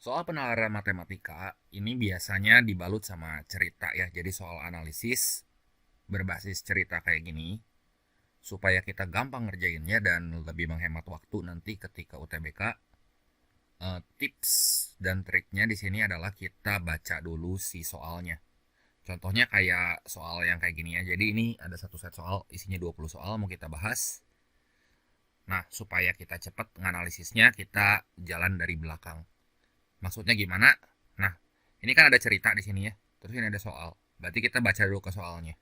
Soal penalaran matematika ini biasanya dibalut sama cerita ya. Jadi soal analisis berbasis cerita kayak gini supaya kita gampang ngerjainnya dan lebih menghemat waktu nanti ketika UTBK. Tips dan triknya di sini adalah kita baca dulu si soalnya. Contohnya kayak soal yang kayak gini ya. Jadi ini ada satu set soal isinya 20 soal mau kita bahas. Nah, supaya kita cepat menganalisisnya, kita jalan dari belakang. Maksudnya gimana? Nah, ini kan ada cerita di sini ya. Terus ini ada soal. Berarti kita baca dulu ke soalnya.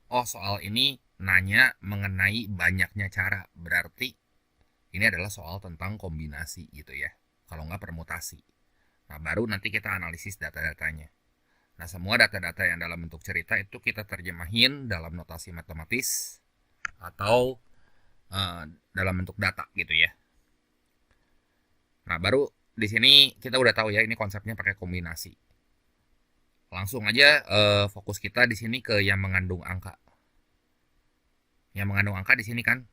Oh, soal ini nanya mengenai banyaknya cara. Berarti ini adalah soal tentang kombinasi gitu ya. Kalau nggak permutasi. Nah, baru nanti kita analisis data-datanya. Nah, semua data-data yang dalam bentuk cerita itu kita terjemahin dalam notasi matematis atau dalam bentuk data gitu ya. Nah, baru di sini kita udah tahu ya ini konsepnya pakai kombinasi. Langsung aja fokus kita di sini ke yang mengandung angka. Yang mengandung angka di sini kan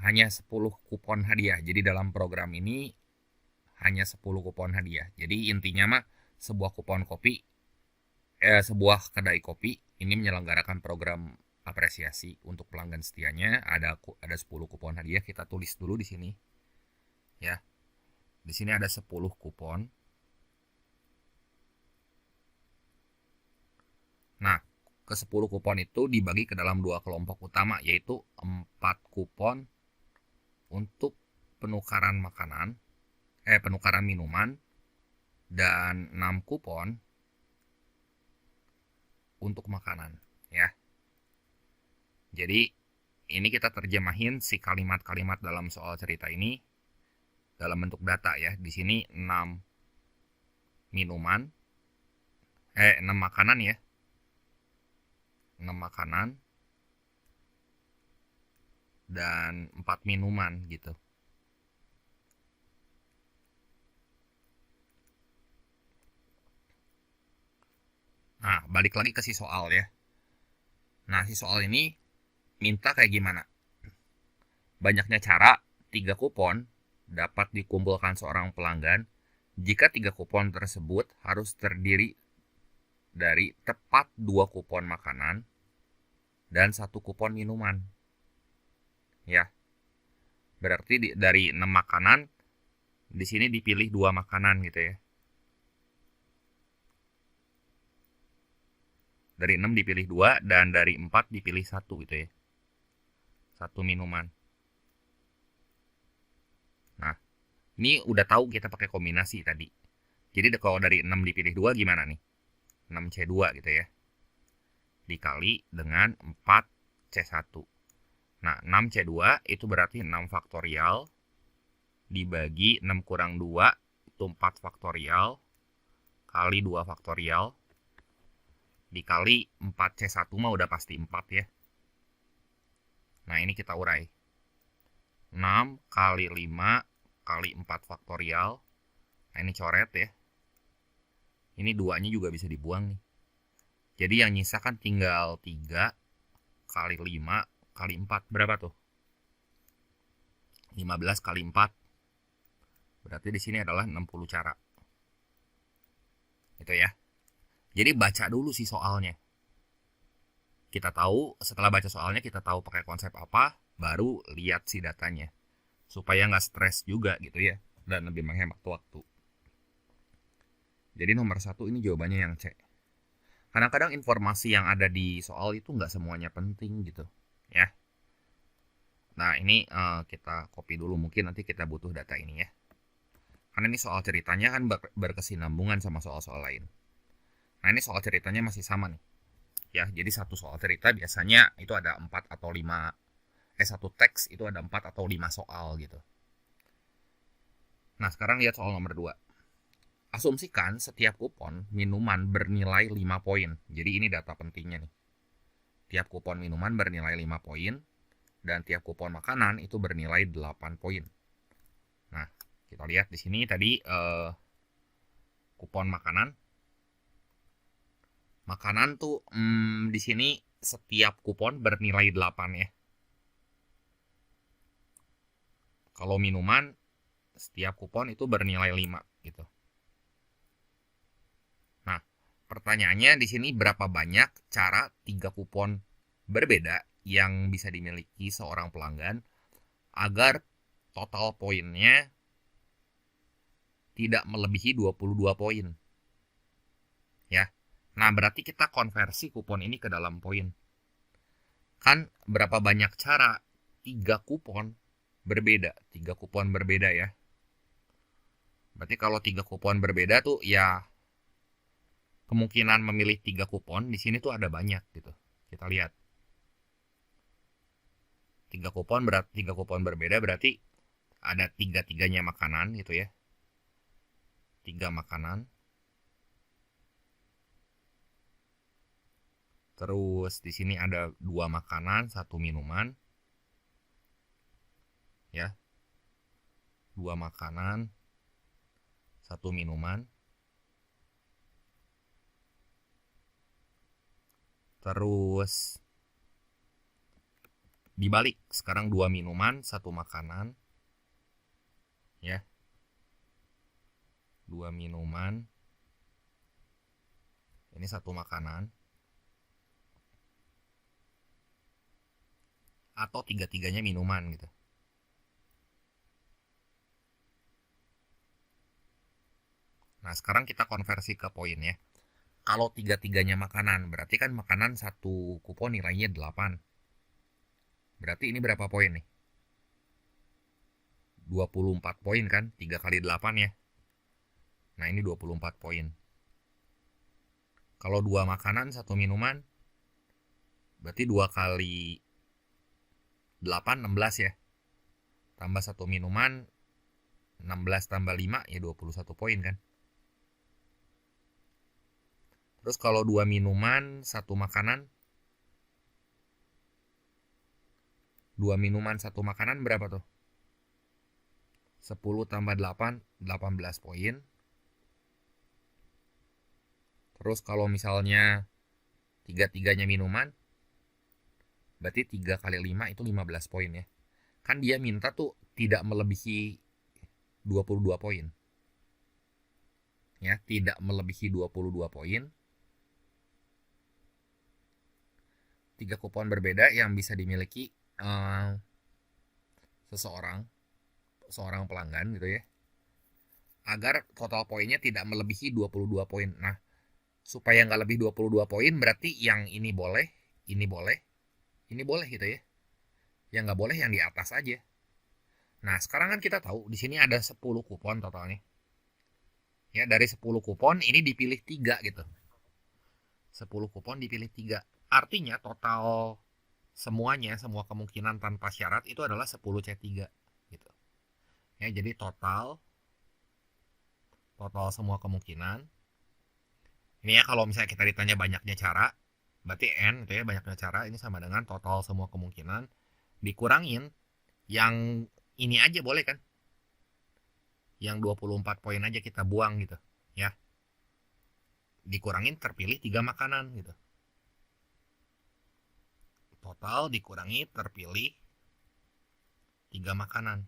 hanya 10 kupon hadiah. Jadi dalam program ini hanya 10 kupon hadiah. Jadi intinya mah sebuah kupon kopi sebuah kedai kopi ini menyelenggarakan program apresiasi untuk pelanggan setianya. Ada 10 kupon hadiah, kita tulis dulu di sini. Ya. Di sini ada 10 kupon. Nah, ke 10 kupon itu dibagi ke dalam dua kelompok utama, yaitu 4 kupon untuk penukaran makanan, penukaran minuman, dan 6 kupon untuk makanan, ya. Jadi, ini kita terjemahin si kalimat-kalimat dalam soal cerita ini dalam bentuk data ya. Di sini 6 minuman, 6 makanan ya. 6 makanan dan 4 minuman gitu. Nah, balik lagi ke si soal ya. Nah, si soal ini minta kayak gimana? Banyaknya cara, 3 kupon dapat dikumpulkan seorang pelanggan jika 3 kupon tersebut harus terdiri dari tepat 2 kupon makanan dan 1 kupon minuman. Ya. Berarti dari 6 makanan di sini dipilih 2 makanan gitu ya. Dari 6 dipilih 2 dan dari 4 dipilih 1 gitu ya. 1 minuman. Nah, ini udah tahu kita pakai kombinasi tadi. Jadi kalau dari 6 dipilih 2 gimana nih? 6C2 gitu ya. Dikali dengan 4C1. Nah, 6C2 itu berarti 6 faktorial dibagi 6 kurang 2 itu 4 faktorial kali 2 faktorial dikali 4C1 mah udah pasti 4 ya. Nah, ini kita urai. 6 kali 5 kali 4 faktorial. Nah, ini coret ya. Ini 2-nya juga bisa dibuang nih. Jadi yang nyisa kan tinggal 3 kali 5 kali 4. Berapa tuh? 15 kali 4. Berarti di sini adalah 60 cara. Itu ya. Jadi baca dulu sih soalnya. Kita tahu, setelah baca soalnya kita tahu pakai konsep apa, baru lihat si datanya. Supaya nggak stres juga gitu ya. Dan lebih menghemat waktu. Jadi nomor 1 ini jawabannya yang C. Kadang-kadang informasi yang ada di soal itu nggak semuanya penting gitu. Ya. Nah, ini kita copy dulu. Mungkin nanti kita butuh data ini ya. Karena ini soal ceritanya kan berkesinambungan sama soal-soal lain. Nah, ini soal ceritanya masih sama nih. Ya, jadi satu soal cerita biasanya itu ada 4 atau 5 satu teks itu ada 4 atau 5 soal gitu. Nah, sekarang lihat soal nomor 2. Asumsikan setiap kupon minuman bernilai 5 poin. Jadi ini data pentingnya nih. Tiap kupon minuman bernilai 5 poin dan tiap kupon makanan itu bernilai 8 poin. Nah, kita lihat di sini tadi kupon makanan. Makanan tuh di sini setiap kupon bernilai 8 ya. Kalau minuman setiap kupon itu bernilai 5 gitu. pertanyaannya di sini berapa banyak cara 3 kupon berbeda yang bisa dimiliki seorang pelanggan agar total poinnya tidak melebihi 22 poin. Ya. Nah, berarti kita konversi kupon ini ke dalam poin. Kan berapa banyak cara 3 kupon berbeda, 3 kupon berbeda ya. Berarti kalau 3 kupon berbeda tuh ya kemungkinan memilih 3 kupon di sini tuh ada banyak gitu. Kita lihat. 3 kupon berbeda berarti ada tiga-tiganya makanan gitu ya. 3 makanan. Terus di sini ada 2 makanan, 1 minuman. Ya. 2 makanan, 1 minuman. Terus dibalik, sekarang 2 minuman, 1 makanan. Ya. 2 minuman. Ini 1 makanan. Atau tiga-tiganya minuman gitu. Nah, sekarang kita konversi ke poin ya. Kalau tiga-tiganya makanan, berarti kan makanan satu kupon nilainya 8. Berarti ini berapa poin nih? 24 poin kan? 3 kali 8 ya. Nah, ini 24 poin. Kalau 2 makanan, 1 minuman, berarti 2 kali 8, 16 ya. Tambah 1 minuman, 16 tambah 5, ya 21 poin kan. Terus kalau 2 minuman, 1 makanan, 2 minuman, 1 makanan berapa tuh? 10 tambah 8, 18 poin. Terus kalau misalnya tiga-tiganya minuman, berarti 3 kali 5 itu 15 poin ya. Kan dia minta tuh tidak melebihi 22 poin. Ya, tidak melebihi 22 poin. 3 kupon berbeda yang bisa dimiliki seorang pelanggan gitu ya. Agar total poinnya tidak melebihi 22 poin. Nah, supaya nggak lebih 22 poin berarti yang ini boleh, ini boleh, ini boleh gitu ya. Yang nggak boleh yang di atas aja. Nah, sekarang kan kita tahu di sini ada 10 kupon totalnya. Ya, dari 10 kupon ini dipilih 3 gitu. 10 kupon dipilih 3. Artinya total semuanya, semua kemungkinan tanpa syarat itu adalah 10C3 gitu. Ya, jadi total semua kemungkinan. Ini ya kalau misalnya kita ditanya banyaknya cara, berarti N itu ya, banyaknya cara ini sama dengan total semua kemungkinan dikurangin yang ini aja boleh kan? Yang 24 poin aja kita buang gitu, ya. Dikurangin terpilih 3 makanan gitu. Total dikurangi terpilih 3 makanan.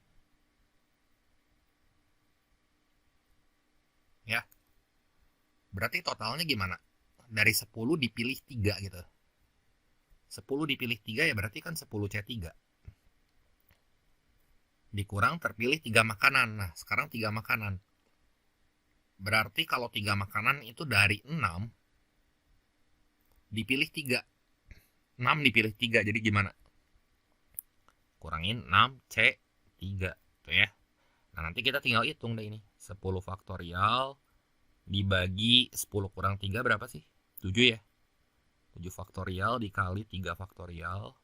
Ya. Berarti totalnya gimana? Dari 10 dipilih 3 gitu. 10 dipilih 3 ya berarti kan 10C3. Dikurang terpilih 3 makanan. Nah, sekarang 3 makanan. Berarti kalau 3 makanan itu dari 6 dipilih 3. 6 dipilih 3. Jadi gimana? Kurangin 6C3 tuh ya. Nah, nanti kita tinggal hitung deh ini. 10 faktorial dibagi 10 kurang 3 berapa sih? 7 ya. 7 faktorial dikali 3 faktorial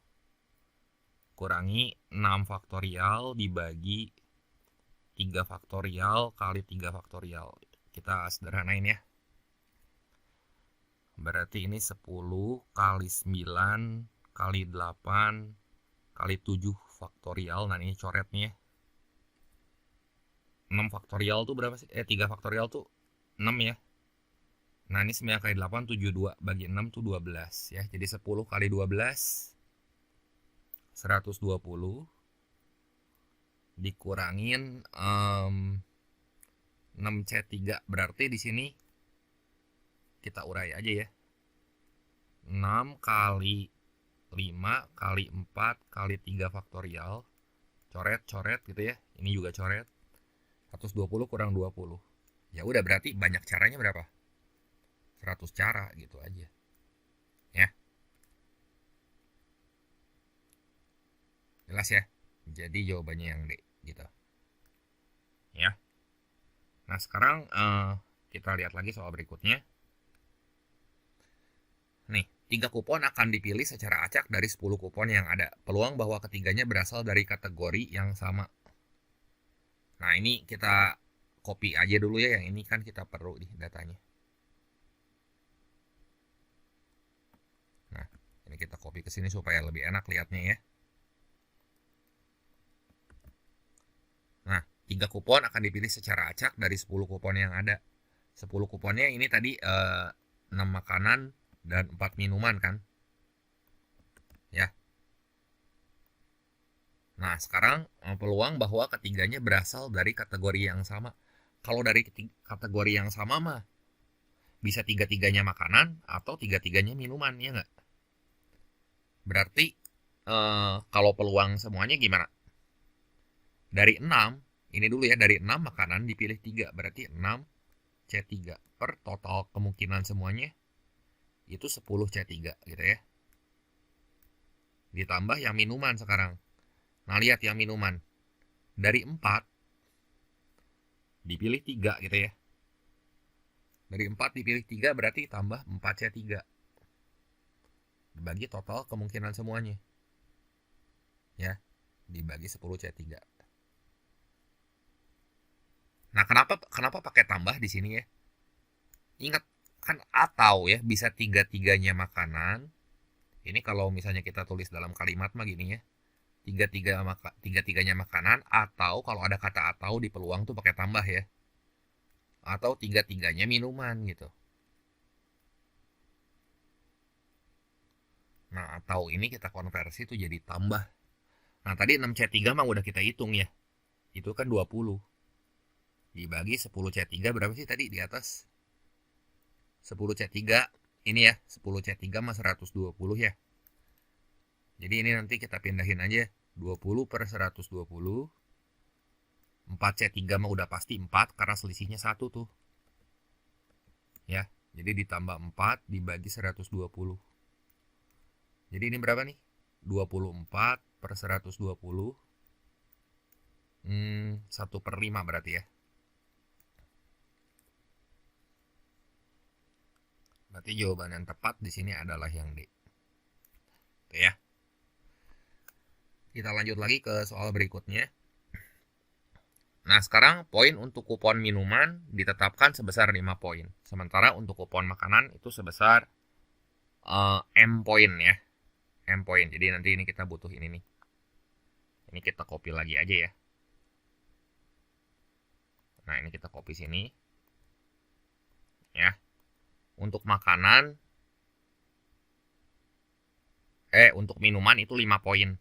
kurangi 6 faktorial dibagi 3 faktorial kali 3 faktorial. Kita sederhanain ya. Berarti ini 10 kali 9 kali 8 kali 7 faktorial. Nah, ini coret nih ya. 6 faktorial tuh berapa sih? 3 faktorial tuh 6 ya. Nah, ini 9 kali 8, 72. Bagi 6 tuh 12 ya. Jadi 10 kali 12, 120. Dikurangin 6C3. Berarti di sini kita urai aja ya. 6 kali 5 kali 4 kali 3 faktorial. Coret-coret gitu ya. Ini juga coret. 120 kurang 20. Ya udah, berarti banyak caranya berapa? 100 cara gitu aja. Ya. Jelas ya? Jadi jawabannya yang D gitu. Ya. Nah, sekarang kita lihat lagi soal berikutnya. Nih, 3 kupon akan dipilih secara acak dari 10 kupon yang ada. Peluang bahwa ketiganya berasal dari kategori yang sama. Nah, ini kita copy aja dulu ya, yang ini kan kita perlu di datanya. Nah, ini kita copy ke sini supaya lebih enak lihatnya ya. Nah, 3 kupon akan dipilih secara acak dari 10 kupon yang ada. 10 kuponnya ini tadi 6 makanan dan 4 minuman kan. Ya. Nah, sekarang peluang bahwa ketiganya berasal dari kategori yang sama. Kalau dari kategori yang sama mah bisa tiga-tiganya makanan atau tiga-tiganya minuman, ya nggak? Berarti kalau peluang semuanya gimana? Dari 6, ini dulu ya, dari 6 makanan dipilih 3, berarti 6 C3 per total kemungkinan semuanya itu 10 C3 gitu ya. Ditambah yang minuman sekarang. Nah, lihat yang minuman. Dari 4 dipilih 3 gitu ya. Dari 4 dipilih 3 berarti tambah 4C3. Dibagi total kemungkinan semuanya. Ya, dibagi 10C3. Nah, kenapa pakai tambah di sini ya? Ingat kan atau ya, bisa tiga-tiganya makanan. Ini kalau misalnya kita tulis dalam kalimat mah gini ya. Tiga-tiganya makanan, atau kalau ada kata atau di peluang tuh pakai tambah ya. Atau tiga-tiganya minuman gitu. Nah, atau ini kita konversi tuh jadi tambah. Nah, tadi 6C3 mah udah kita hitung ya. Itu kan 20. Dibagi 10C3 berapa sih tadi di atas? 10C3 ini ya, 10C3 mah 120 ya. Jadi ini nanti kita pindahin aja. 20 per 120. 4C3 mah udah pasti 4 karena selisihnya 1 tuh. Ya, jadi ditambah 4 dibagi 120. Jadi ini berapa nih? 24 per 120. 1 per 5 berarti ya. Berarti jawaban yang tepat di sini adalah yang D. Tuh ya. Kita lanjut lagi ke soal berikutnya. Nah, sekarang poin untuk kupon minuman ditetapkan sebesar 5 poin. Sementara untuk kupon makanan itu sebesar M poin ya. M poin. Jadi nanti ini kita butuh ini nih. Ini kita copy lagi aja ya. Nah, ini kita copy sini. Ya. Untuk makanan untuk minuman itu 5 poin.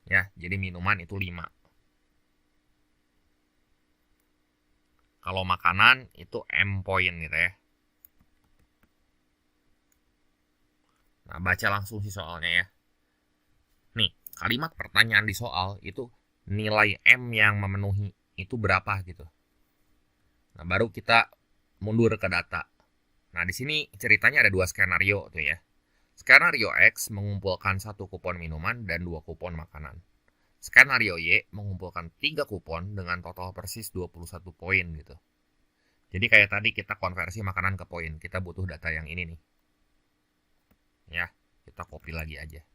Ya, jadi minuman itu 5. Kalau makanan itu M poin gitu ya. Nah, baca langsung sih soalnya ya. Nih, kalimat pertanyaan di soal itu nilai M yang memenuhi itu berapa gitu. Nah, baru kita mundur ke data. Nah, di sini ceritanya ada 2 skenario tuh ya. Skenario X mengumpulkan 1 kupon minuman dan 2 kupon makanan. Skenario Y mengumpulkan 3 kupon dengan total persis 21 poin gitu. Jadi kayak tadi kita konversi makanan ke poin. Kita butuh data yang ini nih. Ya, kita copy lagi aja.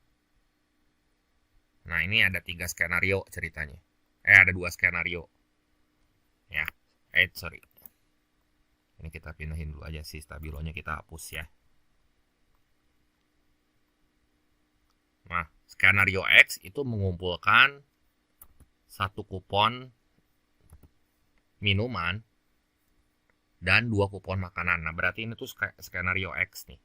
Nah, ini ada 3 skenario ceritanya. Ada 2 skenario. Ya, sorry. Ini kita pindahin dulu aja sih, stabilonya kita hapus ya. Nah, skenario X itu mengumpulkan 1 kupon minuman dan 2 kupon makanan. Nah, berarti ini tuh skenario X nih.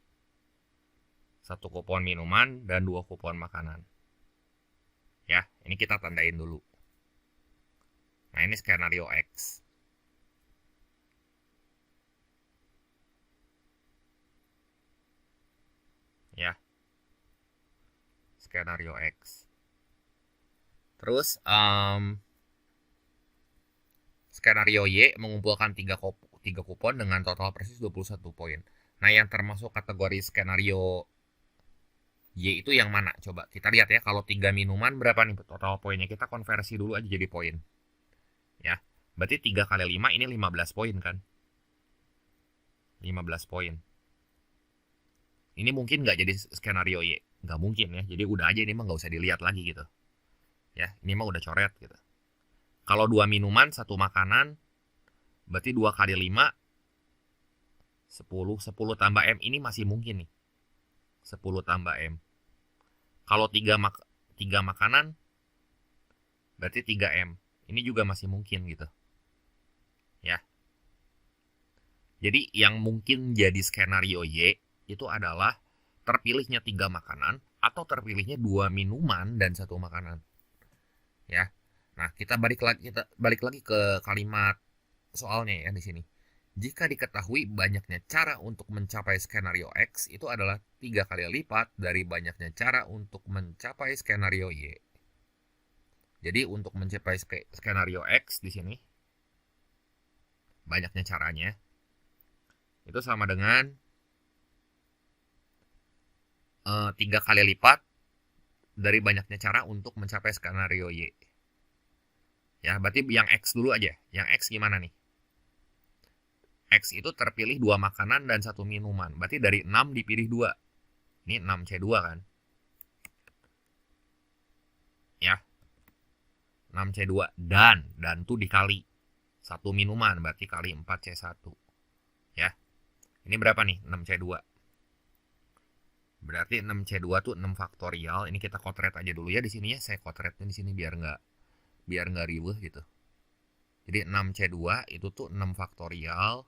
1 kupon minuman dan 2 kupon makanan. Ya, ini kita tandain dulu. Nah, ini skenario X. ya, skenario X. Terus skenario Y mengumpulkan 3 kupon dengan total persis 21 poin. Nah, yang termasuk kategori skenario Y itu yang mana? Coba kita lihat ya, kalau 3 minuman berapa nih total poinnya? Kita konversi dulu aja jadi poin. Ya, berarti 3 kali 5 ini 15 poin kan? 15 poin. Ini mungkin nggak jadi skenario Y? Nggak mungkin ya, jadi udah aja ini mah nggak usah dilihat lagi gitu. Ya, ini mah udah coret gitu. Kalau 2 minuman, 1 makanan, berarti 2 kali 5, 10 tambah M ini masih mungkin nih. 10 tambah M. Kalau 3 makanan, berarti 3 M. Ini juga masih mungkin gitu. Ya. Jadi yang mungkin jadi skenario Y itu adalah terpilihnya 3 makanan atau terpilihnya 2 minuman dan 1 makanan. Ya. Nah, kita balik lagi ke kalimat soalnya ya di sini. Jika diketahui banyaknya cara untuk mencapai skenario X itu adalah 3 kali lipat dari banyaknya cara untuk mencapai skenario Y. Jadi untuk mencapai skenario X di sini banyaknya caranya itu sama dengan 3 kali lipat dari banyaknya cara untuk mencapai skenario Y. Ya, berarti yang X dulu aja. Yang X gimana nih? X itu terpilih 2 makanan dan 1 minuman. Berarti dari 6 dipilih 2. Ini 6C2 kan? Ya. 6C2 dan tuh dikali 1 minuman, berarti kali 4C1. Ya. Ini berapa nih? 6C2. Berarti 6C2 tuh 6 faktorial. Ini kita kotret aja dulu ya di sini ya. Saya kotretnya di sini biar nggak riweh gitu. Jadi 6C2 itu tuh 6 faktorial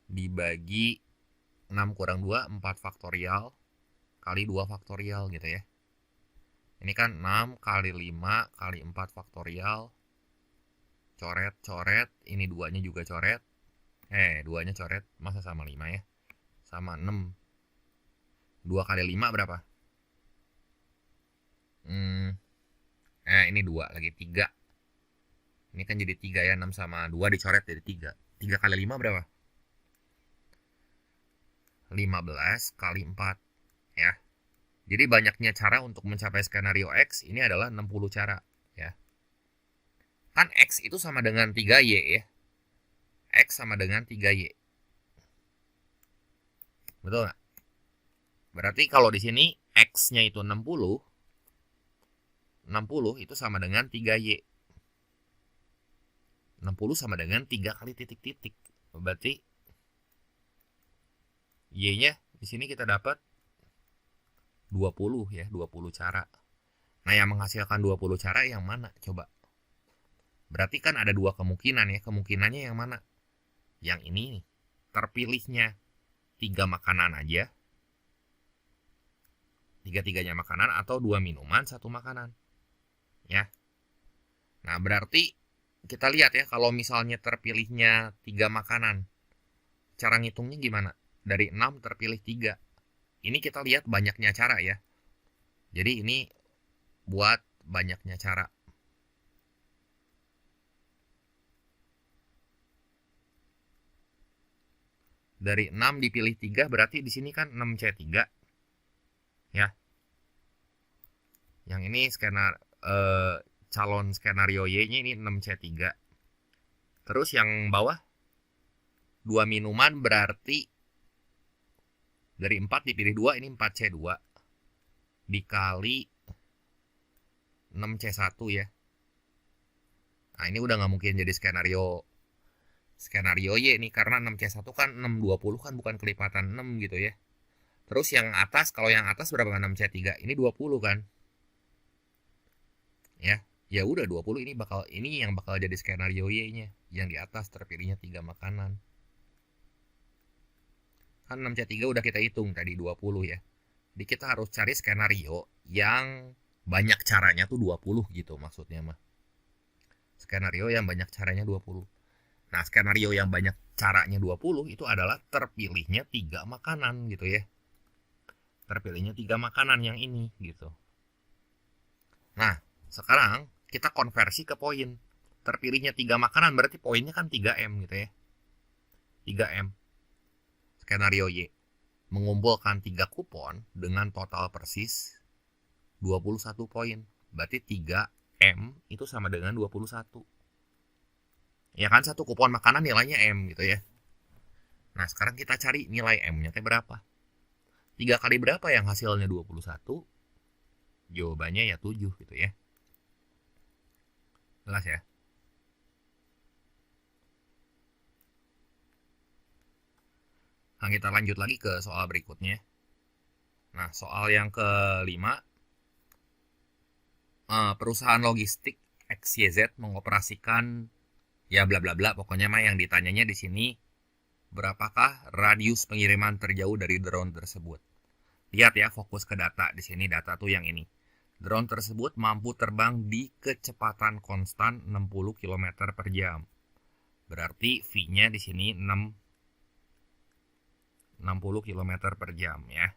dibagi 6 kurang 2, 4 faktorial kali 2 faktorial gitu ya. Ini kan 6 kali 5 kali 4 faktorial. Coret, ini 2-nya juga coret. 2-nya coret, masa sama 5 ya? Sama 6. 2 kali 5 berapa? Ini 2 lagi 3. Ini kan jadi 3 ya, 6 sama 2 dicoret jadi 3. 3 kali 5 berapa? 15 kali 4 ya. Jadi banyaknya cara untuk mencapai skenario X ini adalah 60 cara ya. Kan X itu sama dengan 3Y ya. X sama dengan 3Y. Betul nggak? Berarti kalau di sini X-nya itu 60 itu sama dengan 3Y. 60 sama dengan 3 kali titik-titik. Berarti Y-nya di sini kita dapat 20 ya, 20 cara. Nah, yang menghasilkan 20 cara yang mana? Coba. Berarti kan ada 2 kemungkinan ya. Kemungkinannya yang mana? Yang ini nih. Terpilihnya 3 makanan aja. 3-3-nya makanan atau 2 minuman, 1 makanan. Ya. Nah, berarti kita lihat ya, kalau misalnya terpilihnya 3 makanan. Cara ngitungnya gimana? Dari 6 terpilih 3. Ini kita lihat banyaknya cara ya. Jadi ini buat banyaknya cara. Dari 6 dipilih 3 berarti di sini kan 6C3. Ya. Yang ini calon skenario Y-nya ini 6C3. Terus yang bawah 2 minuman berarti dari 4 dipilih 2 ini 4C2 dikali 6C1 ya. Nah, ini udah nggak mungkin jadi skenario Y nih, karena 6C1 kan 620 kan bukan kelipatan 6 gitu ya. Terus yang atas, kalau yang atas berapa? 6C3 ini 20 kan. Ya udah 20 ini yang bakal jadi skenario Y-nya. Yang di atas terpilihnya 3 makanan. Kan 6C3 udah kita hitung tadi 20 ya. Jadi kita harus cari skenario yang banyak caranya tuh 20 gitu maksudnya mah. Skenario yang banyak caranya 20. Nah, skenario yang banyak caranya 20 itu adalah terpilihnya 3 makanan gitu ya. terpilihnya 3 makanan yang ini gitu. Nah, sekarang kita konversi ke poin. Terpilihnya 3 makanan berarti poinnya kan 3M gitu ya. 3M. Skenario Y. Mengumpulkan 3 kupon dengan total persis 21 poin. Berarti 3M itu sama dengan 21. Ya kan, satu kupon makanan nilainya M gitu ya. Nah, sekarang kita cari nilai M-nya berapa. 3 kali berapa yang hasilnya 21? Jawabannya ya 7 gitu ya. Jelas ya? Nah, kita lanjut lagi ke soal berikutnya. Nah, soal yang kelima. Perusahaan logistik XYZ mengoperasikan ya bla bla bla, pokoknya mah yang ditanyanya di sini berapakah radius pengiriman terjauh dari drone tersebut. Lihat ya, fokus ke data di sini, data tuh yang ini. Drone tersebut mampu terbang di kecepatan konstan 60 km per jam. Berarti V-nya di sini 60 km per jam ya.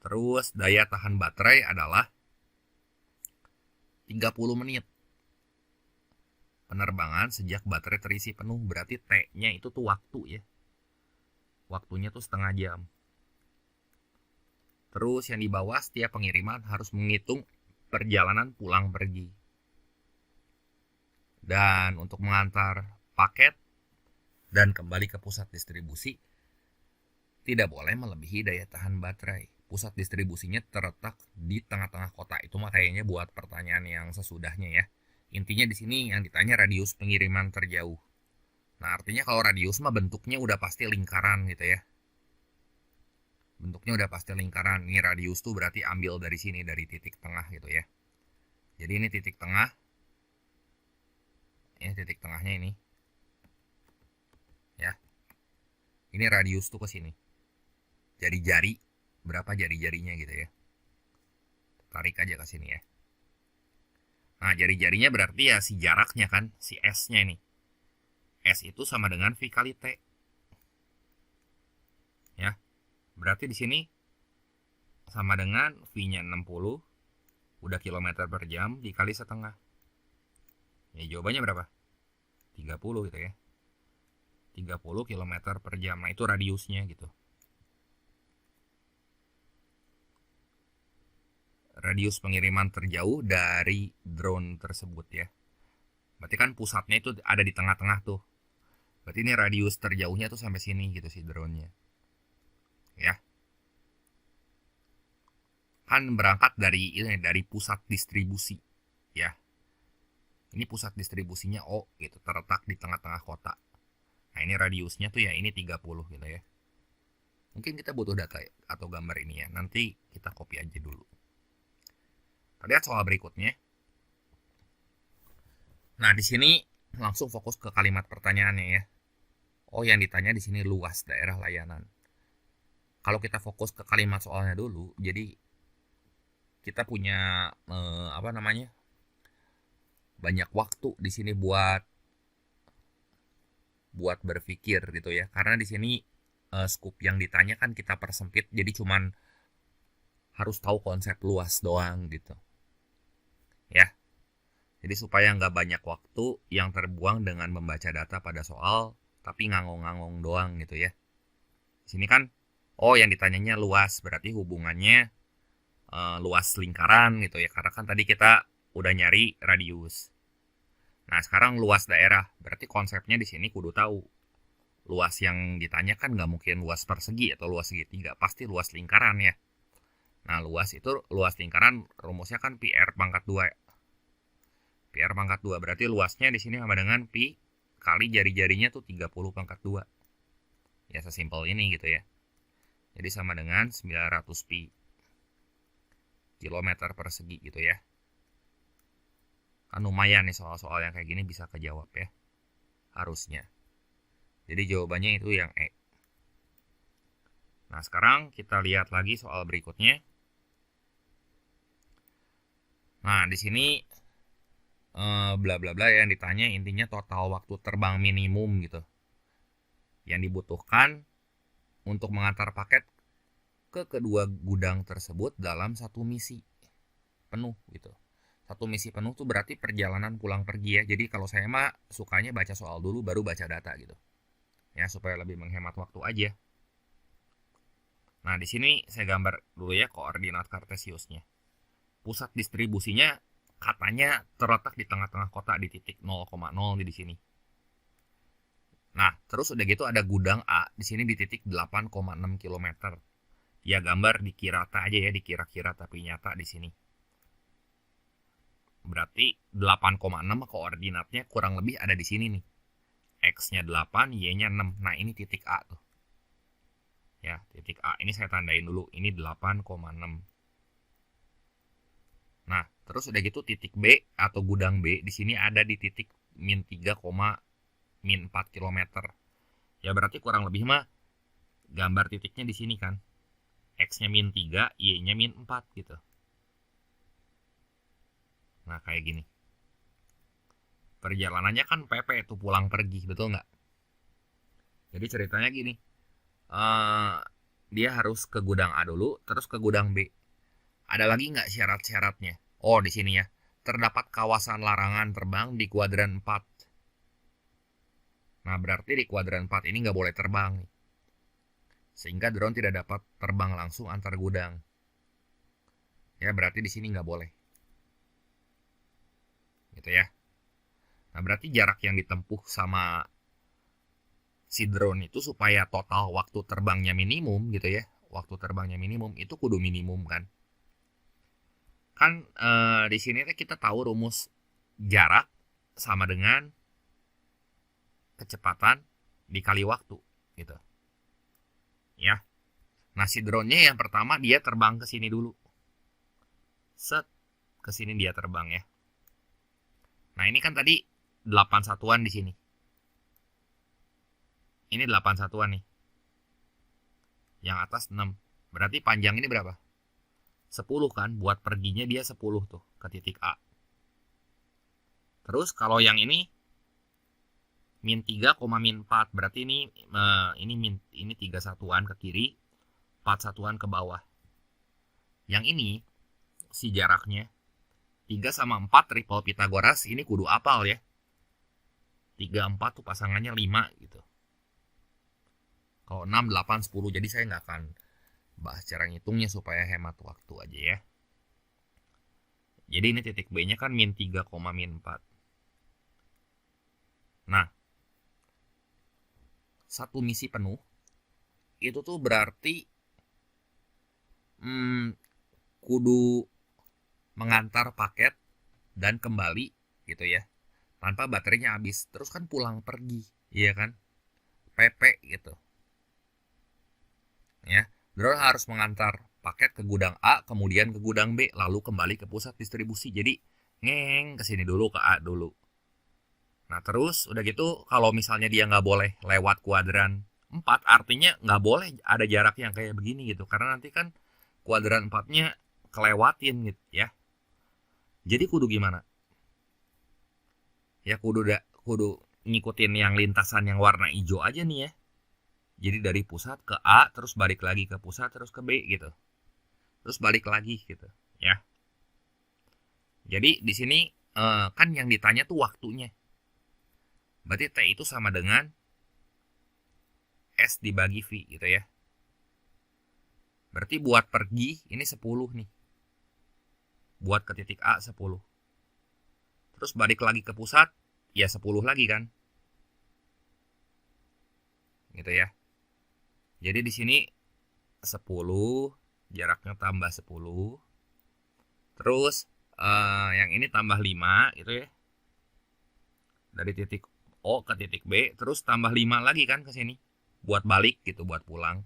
Terus daya tahan baterai adalah 30 menit. Penerbangan sejak baterai terisi penuh, berarti T-nya itu tuh waktu ya. Waktunya tuh setengah jam. Terus yang di bawah, setiap pengiriman harus menghitung perjalanan pulang pergi. Dan untuk mengantar paket dan kembali ke pusat distribusi, tidak boleh melebihi daya tahan baterai. Pusat distribusinya terletak di tengah-tengah kota. Itu mah kayaknya buat pertanyaan yang sesudahnya ya. Intinya di sini yang ditanya radius pengiriman terjauh. Nah, artinya kalau radius mah bentuknya udah pasti lingkaran gitu ya. Bentuknya udah pasti lingkaran. Ini radius tuh berarti ambil dari sini, dari titik tengah gitu ya. Jadi ini titik tengah. Ini titik tengahnya ini. Ya. Ini radius tuh ke sini. Jari-jari, berapa jari-jarinya gitu ya. Tarik aja ke sini ya. Nah, jari-jarinya berarti ya si jaraknya kan, si S-nya ini. S itu sama dengan V kali T. Ya. Berarti di sini sama dengan V-nya 60, udah kilometer per jam dikali setengah. Ya, jawabannya berapa? 30 gitu ya. 30 km per jam. Nah, itu radiusnya gitu. Radius pengiriman terjauh dari drone tersebut ya. Berarti kan pusatnya itu ada di tengah-tengah tuh. Berarti ini radius terjauhnya tuh sampai sini gitu si drone-nya. Ya. Kan berangkat dari ini, dari pusat distribusi ya. Ini pusat distribusinya O gitu, terletak di tengah-tengah kota. Nah, ini radiusnya tuh ya ini 30 gitu ya. Mungkin kita butuh data atau gambar ini ya. Nanti kita copy aja dulu. Kita lihat soal berikutnya. Nah, di sini langsung fokus ke kalimat pertanyaannya ya. Oh, yang ditanya di sini luas daerah layanan. Kalau kita fokus ke kalimat soalnya dulu, jadi kita punya apa namanya? Banyak waktu di sini buat berpikir gitu ya. Karena di sini scoop yang ditanya kan kita persempit, jadi cuman harus tahu konsep luas doang gitu. Ya. Jadi supaya nggak banyak waktu yang terbuang dengan membaca data pada soal, tapi ngangong-ngangong doang gitu ya. Di sini kan, oh yang ditanyanya luas, berarti hubungannya luas lingkaran gitu ya. Karena kan tadi kita udah nyari radius. Nah, sekarang luas daerah, berarti konsepnya di sini kudu tahu. Luas yang ditanya kan nggak mungkin luas persegi atau luas segitiga, pasti luas lingkaran ya. Nah, luas lingkaran rumusnya kan PR pangkat 2. PR pangkat 2 berarti luasnya di sini sama dengan pi kali jari-jarinya tuh 30 pangkat 2. Ya sesimpel ini gitu ya. Jadi sama dengan 900 pi kilometer persegi gitu ya. Kan lumayan nih soal-soal yang kayak gini bisa kejawab ya. Harusnya. Jadi jawabannya itu yang E. Nah, sekarang kita lihat lagi soal berikutnya. Nah, di sini bla bla bla yang ditanya intinya total waktu terbang minimum gitu. yang dibutuhkan untuk mengantar paket ke kedua gudang tersebut dalam satu misi penuh gitu. Satu misi penuh tuh berarti perjalanan pulang pergi ya. Jadi kalau saya mah sukanya baca soal dulu baru baca data gitu. Ya supaya lebih menghemat waktu aja. Nah, di sini saya gambar dulu ya koordinat kartesiusnya. Pusat distribusinya katanya terletak di tengah-tengah kota di titik 0,0 di sini. Nah, terus udah gitu ada gudang A di sini di titik 8,6 km. Ya gambar dikira-kira aja ya, dikira-kira tapi nyata di sini. Berarti 8,6 koordinatnya kurang lebih ada di sini nih. X-nya 8, Y-nya 6. Nah, ini titik A tuh. Ya, titik A. Ini saya tandain dulu. Ini 8,6. Nah, terus udah gitu titik B atau gudang B di sini ada di titik min 3, min 4 km. Ya berarti kurang lebih mah gambar titiknya di sini kan. X-nya min 3, Y-nya min 4 gitu. Nah, kayak gini. Perjalanannya kan PP itu pulang pergi, betul nggak? Jadi ceritanya gini. Dia harus ke gudang A dulu, terus ke gudang B. Ada lagi nggak syarat-syaratnya? Oh, di sini ya. Terdapat kawasan larangan terbang di kuadran 4. Nah, berarti di kuadran 4 ini nggak boleh terbang. Sehingga drone tidak dapat terbang langsung antar gudang. Ya, berarti di sini nggak boleh. Gitu ya. Nah, berarti jarak yang ditempuh sama si drone itu supaya total waktu terbangnya minimum gitu ya. Waktu terbangnya minimum itu kudu minimum kan. Kan di sini kita tahu rumus jarak sama dengan kecepatan dikali waktu gitu. Ya. Nah, si drone-nya yang pertama dia terbang ke sini dulu. Set, ke sini dia terbang ya. Nah, ini kan tadi 8 satuan di sini. Ini 8 satuan nih. Yang atas 6. Berarti panjang ini berapa? 10 kan, buat perginya dia 10 tuh ke titik A. Terus kalau yang ini min 3, min 4, berarti ini 3 satuan ke kiri, 4 satuan ke bawah. Yang ini si jaraknya 3 sama 4 triple Pitagoras ini kudu apal ya. 3, 4 tuh pasangannya 5 gitu. Kalau 6, 8, 10, jadi saya nggak akan bahas cara ngitungnya supaya hemat waktu aja ya. Jadi ini titik B-nya kan min 3, min 4. Nah, satu misi penuh itu tuh berarti kudu mengantar paket dan kembali gitu ya. Tanpa baterainya habis. Terus kan pulang pergi, iya kan? PP gitu. Ya, drone harus mengantar paket ke gudang A, kemudian ke gudang B, lalu kembali ke pusat distribusi. Jadi ke sini dulu ke A dulu. Nah terus udah gitu kalau misalnya dia nggak boleh lewat kuadran 4, artinya nggak boleh ada jarak yang kayak begini gitu. Karena nanti kan kuadran 4-nya kelewatin gitu ya. Jadi kudu gimana? Ya kudu ngikutin yang lintasan yang warna hijau aja nih ya. Jadi dari pusat ke A, terus balik lagi ke pusat, terus ke B gitu. Terus balik lagi gitu, ya. Jadi di sini kan yang ditanya tuh waktunya. Berarti T itu sama dengan S dibagi V gitu ya. Berarti buat pergi ini 10 nih. Buat ke titik A 10. Terus balik lagi ke pusat, ya 10 lagi kan. Gitu ya. Jadi di sini 10, jaraknya tambah 10. Terus yang ini tambah 5 gitu ya. Dari titik O ke titik B, terus tambah 5 lagi kan ke sini. Buat balik gitu, buat pulang.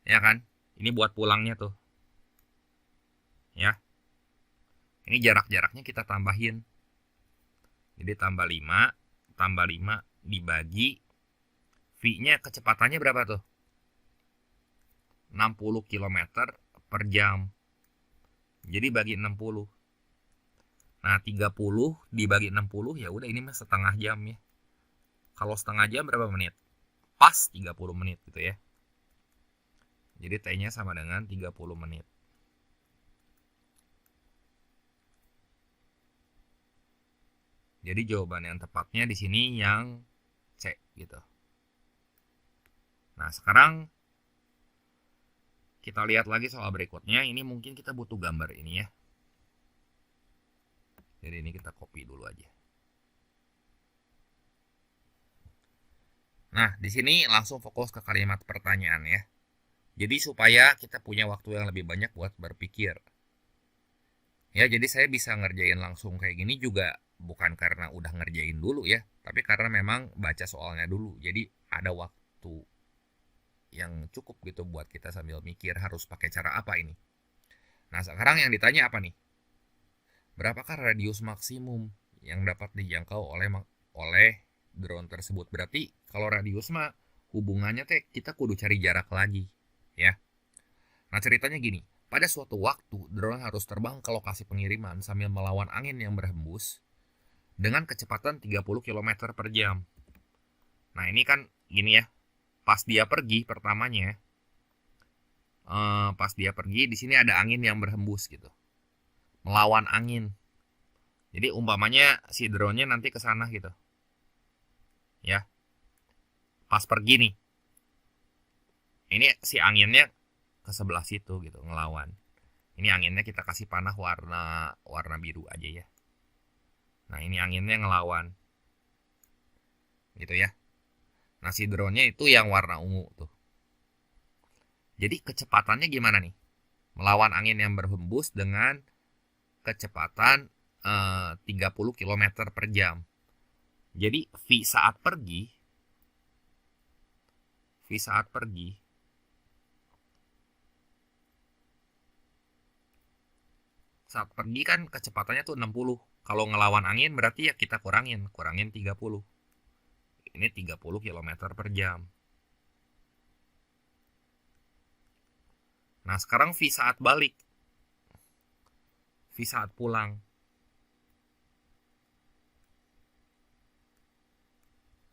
Ya kan? Ini buat pulangnya tuh. Ya. Ini jarak-jaraknya kita tambahin. Jadi tambah 5 dibagi V-nya kecepatannya berapa tuh? 60 km per jam. Jadi bagi 60. Nah, 30 dibagi 60 ya udah ini mah setengah jam ya. Kalau setengah jam berapa menit? pas 30 menit gitu ya. Jadi T-nya sama dengan 30 menit. Jadi jawaban yang tepatnya di sini yang C gitu. Nah, sekarang kita lihat lagi soal berikutnya. Ini mungkin kita butuh gambar ini ya. Jadi ini kita copy dulu aja. Nah, di sini langsung fokus ke kalimat pertanyaan ya. Jadi supaya kita punya waktu yang lebih banyak buat berpikir. Ya, jadi saya bisa ngerjain langsung kayak gini juga bukan karena udah ngerjain dulu ya, tapi karena memang baca soalnya dulu. Jadi ada waktu yang cukup gitu buat kita sambil mikir harus pakai cara apa ini. Nah, sekarang yang ditanya apa nih? Berapakah radius maksimum yang dapat dijangkau oleh drone tersebut? Berarti kalau radius mah hubungannya teh kita kudu cari jarak lagi, ya. Nah, ceritanya gini. Pada suatu waktu, drone harus terbang ke lokasi pengiriman sambil melawan angin yang berhembus dengan kecepatan 30 km per jam. Nah, ini kan gini ya. Pas dia pergi pertamanya, pas dia pergi di sini ada angin yang berhembus gitu. Melawan angin. Jadi umpamanya si drone-nya nanti ke sana gitu. Ya. Pas pergi nih. Ini si anginnya ke sebelah situ gitu, ngelawan. Ini anginnya kita kasih panah warna biru aja ya. Nah, ini anginnya ngelawan. Gitu ya. Nah, si drone-nya itu yang warna ungu tuh. Jadi kecepatannya gimana nih? Melawan angin yang berhembus dengan kecepatan 30 km per jam. Jadi V saat pergi kan kecepatannya tuh 60. Kalau ngelawan angin berarti ya kita kurangin 30. Ini 30 km per jam. Nah, sekarang V saat balik. V saat pulang.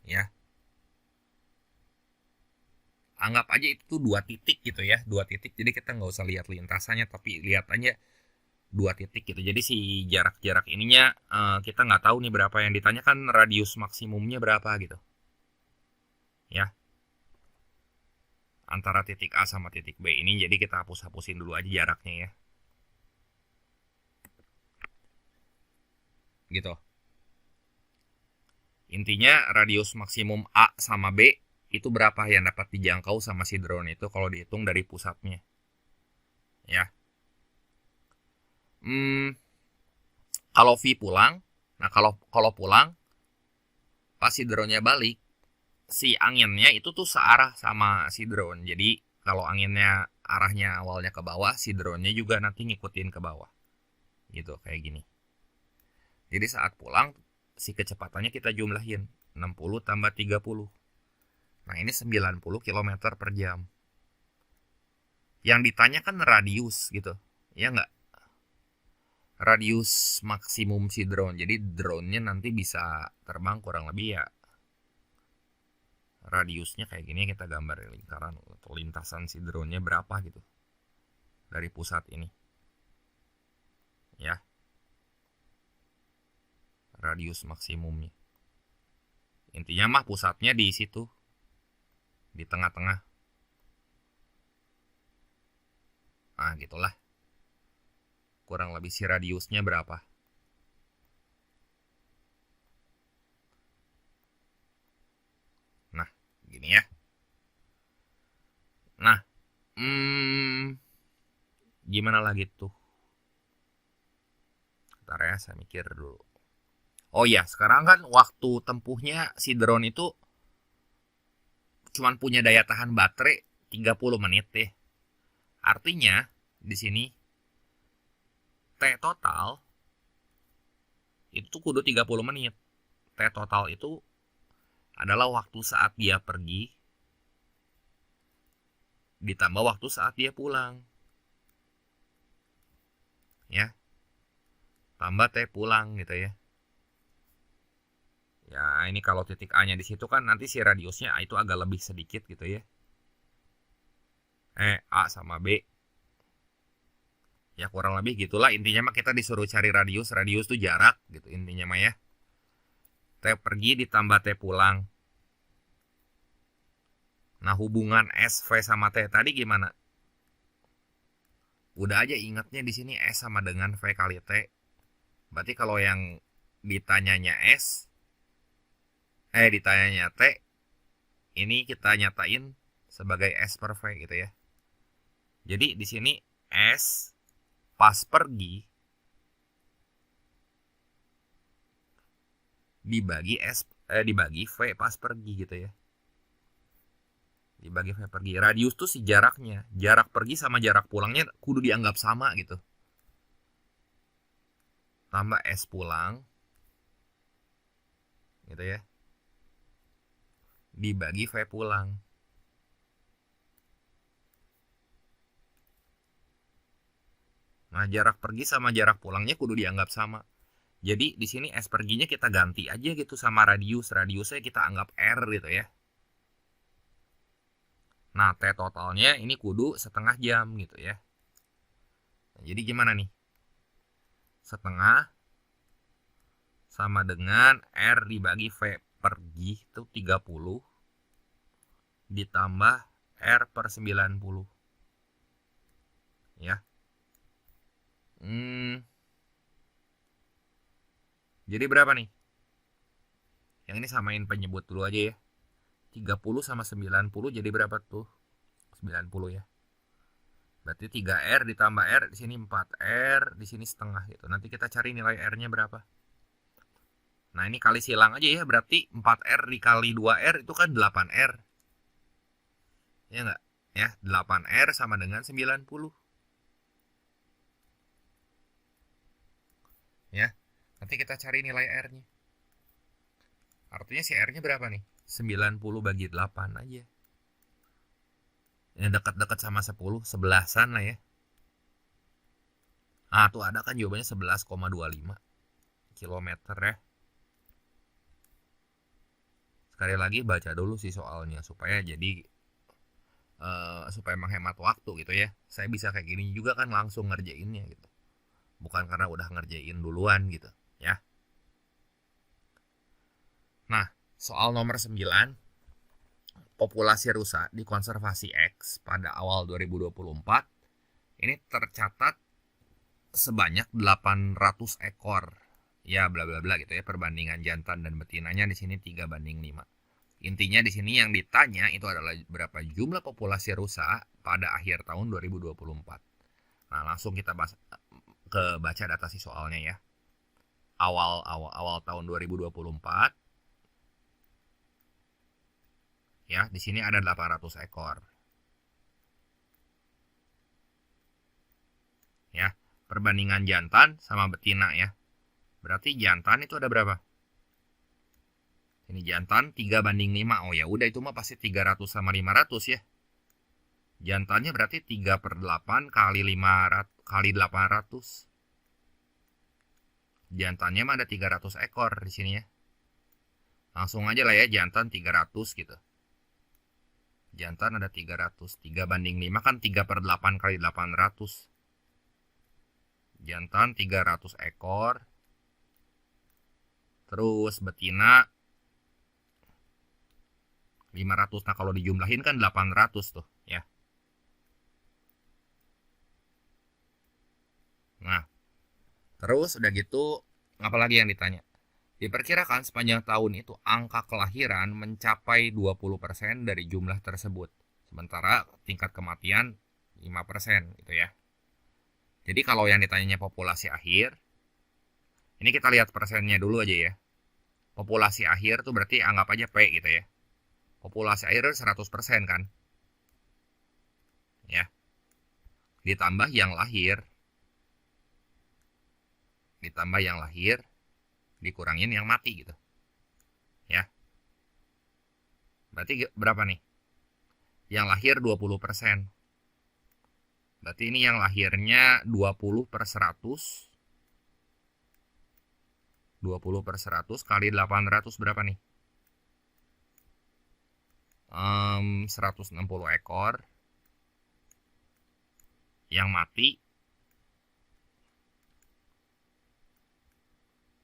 Ya. Anggap aja itu 2 titik gitu ya. 2 titik, jadi kita nggak usah lihat lintasannya, tapi lihat aja 2 titik gitu. Jadi si jarak-jarak ininya kita nggak tahu nih berapa. Yang ditanyakan radius maksimumnya berapa gitu. Ya. Antara titik A sama titik B ini, jadi kita hapus-hapusin dulu aja jaraknya ya. Gitu. Intinya radius maksimum A sama B itu berapa yang dapat dijangkau sama si drone itu kalau dihitung dari pusatnya. Ya. Kalau V pulang, nah kalau pulang pas si drone-nya balik, si anginnya itu tuh searah sama si drone. Jadi kalau anginnya arahnya awalnya ke bawah, si drone-nya juga nanti ngikutin ke bawah. Gitu, kayak gini. Jadi saat pulang, si kecepatannya kita jumlahin. 60 tambah 30. Nah, ini 90 km per jam. Yang ditanya kan radius gitu. Ya nggak? Radius maksimum si drone. Jadi drone-nya nanti bisa terbang kurang lebih ya. Radiusnya kayak gini, kita gambar lingkaran atau lintasan si drone-nya berapa gitu. Dari pusat ini. Ya. Radius maksimumnya. Intinya mah pusatnya di situ. Di tengah-tengah. Nah, gitulah. Kurang lebih si radiusnya berapa. Nah, gini ya. Nah, gimana lagi tuh? Bentar ya, saya mikir dulu. Oh ya, sekarang kan waktu tempuhnya si drone itu cuman punya daya tahan baterai 30 menit deh. Artinya di sini T total itu kudu 30 menit. T total itu adalah waktu saat dia pergi ditambah waktu saat dia pulang. Ya. Tambah T pulang gitu ya. Ya, ini kalau titik A-nya di situ kan nanti si radiusnya A itu agak lebih sedikit gitu ya. A sama B. Ya kurang lebih gitulah, intinya mah kita disuruh cari radius. Radius tuh jarak gitu intinya mah ya. T pergi ditambah T pulang. Nah, hubungan S, V sama T tadi gimana? Udah aja ingatnya di sini S sama dengan V kali T. Berarti kalau yang ditanyanya ditanyanya T, ini kita nyatain sebagai S per V gitu ya. Jadi di sini S pas pergi dibagi V pas pergi gitu ya. Dibagi V pergi. Radius tuh si jaraknya. Jarak pergi sama jarak pulangnya kudu dianggap sama gitu. Tambah S pulang gitu ya. Dibagi V pulang. Nah, jarak pergi sama jarak pulangnya kudu dianggap sama. Jadi di sini S perginya kita ganti aja gitu sama radius. Radiusnya kita anggap R gitu ya. Nah, T totalnya ini kudu setengah jam gitu ya. Nah, jadi gimana nih? Setengah sama dengan R dibagi V pergi itu 30 ditambah R per 90. Ya. Jadi berapa nih? Yang ini samain penyebut dulu aja ya. 30 sama 90 jadi berapa tuh? 90 ya. Berarti 3R ditambah R, di sini 4R, di sini setengah gitu. Nanti kita cari nilai R-nya berapa. Nah, ini kali silang aja ya, berarti 4R dikali 2R itu kan 8R. Ya enggak? Ya, 8R sama dengan 90. Ya. Nanti kita cari nilai R-nya. Artinya si R-nya berapa nih? 90 bagi 8 aja. Yang dekat-dekat sama 10, 11-an lah ya. Ah, tuh ada kan jawabannya 11,25 kilometer ya. Sekali lagi baca dulu sih soalnya supaya supaya menghemat waktu gitu ya. Saya bisa kayak gini juga kan langsung ngerjainnya gitu. Bukan karena udah ngerjain duluan gitu ya. Nah, soal nomor 9, populasi rusa di konservasi X pada awal 2024 ini tercatat sebanyak 800 ekor. Ya bla bla bla gitu ya, perbandingan jantan dan betinanya di sini 3:5. Intinya di sini yang ditanya itu adalah berapa jumlah populasi rusa pada akhir tahun 2024. Nah, langsung kita baca data si soalnya ya. Awal tahun 2024 ya, di sini ada 800 ekor. Ya, perbandingan jantan sama betina ya. Berarti jantan itu ada berapa? Ini jantan 3:5. Oh ya udah, itu mah pasti 300 sama 500 ya. Jantannya berarti 3/8 kali 500 kali 800. Jantannya mah ada 300 ekor di sini ya. Langsung aja lah ya, jantan 300 gitu. Jantan ada 300. 3:5 kan 3/8 kali 800. Jantan 300 ekor. Terus betina 500. Nah, kalau dijumlahin kan 800 tuh ya. Nah, terus udah gitu apalagi yang ditanya? Diperkirakan sepanjang tahun itu angka kelahiran mencapai 20% dari jumlah tersebut. Sementara tingkat kematian 5% gitu ya. Jadi kalau yang ditanyanya populasi akhir, ini kita lihat persennya dulu aja ya. Populasi akhir tuh berarti anggap aja P gitu ya. Populasi akhir 100% kan. Ya. Ditambah yang lahir. Dikurangin yang mati gitu. Ya. Berarti berapa nih? Yang lahir 20%. Berarti ini yang lahirnya 20/100 20/100 kali 800 berapa nih? 160 ekor yang mati.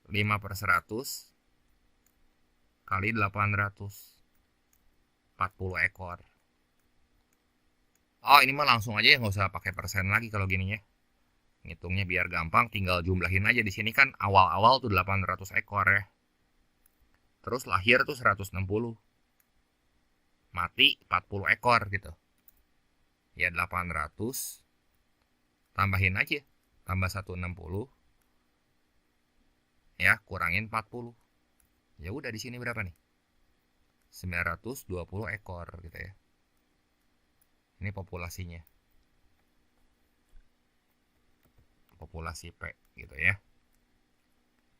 5/100 kali 800, 40 ekor. Oh, ini mah langsung aja ya, nggak usah pakai persen lagi kalau gini ya. Ngitungnya biar gampang, tinggal jumlahin aja. Di sini kan awal-awal tuh 800 ekor ya. Terus lahir tuh 160. Mati 40 ekor gitu. Ya 800 tambahin aja. Tambah 160. Ya, kurangin 40. Ya udah, di sini berapa nih? 920 ekor gitu ya. Ini populasinya. Populasi P gitu ya.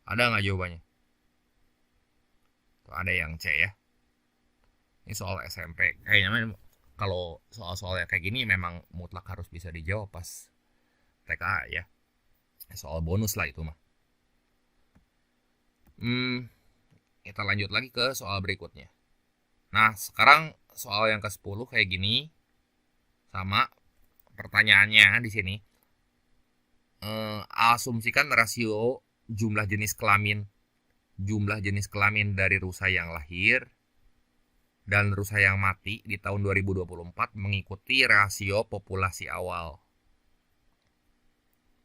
Ada nggak jawabannya? Tuh, ada yang C ya. Ini soal SMP. Kayaknya kalau soal-soal kayak gini memang mutlak harus bisa dijawab pas TKA ya. Soal bonus lah itu mah. Kita lanjut lagi ke soal berikutnya. Nah, sekarang soal yang ke-10 kayak gini. Sama pertanyaannya di sini. Asumsikan rasio jumlah jenis kelamin dari rusa yang lahir dan rusa yang mati di tahun 2024 mengikuti rasio populasi awal.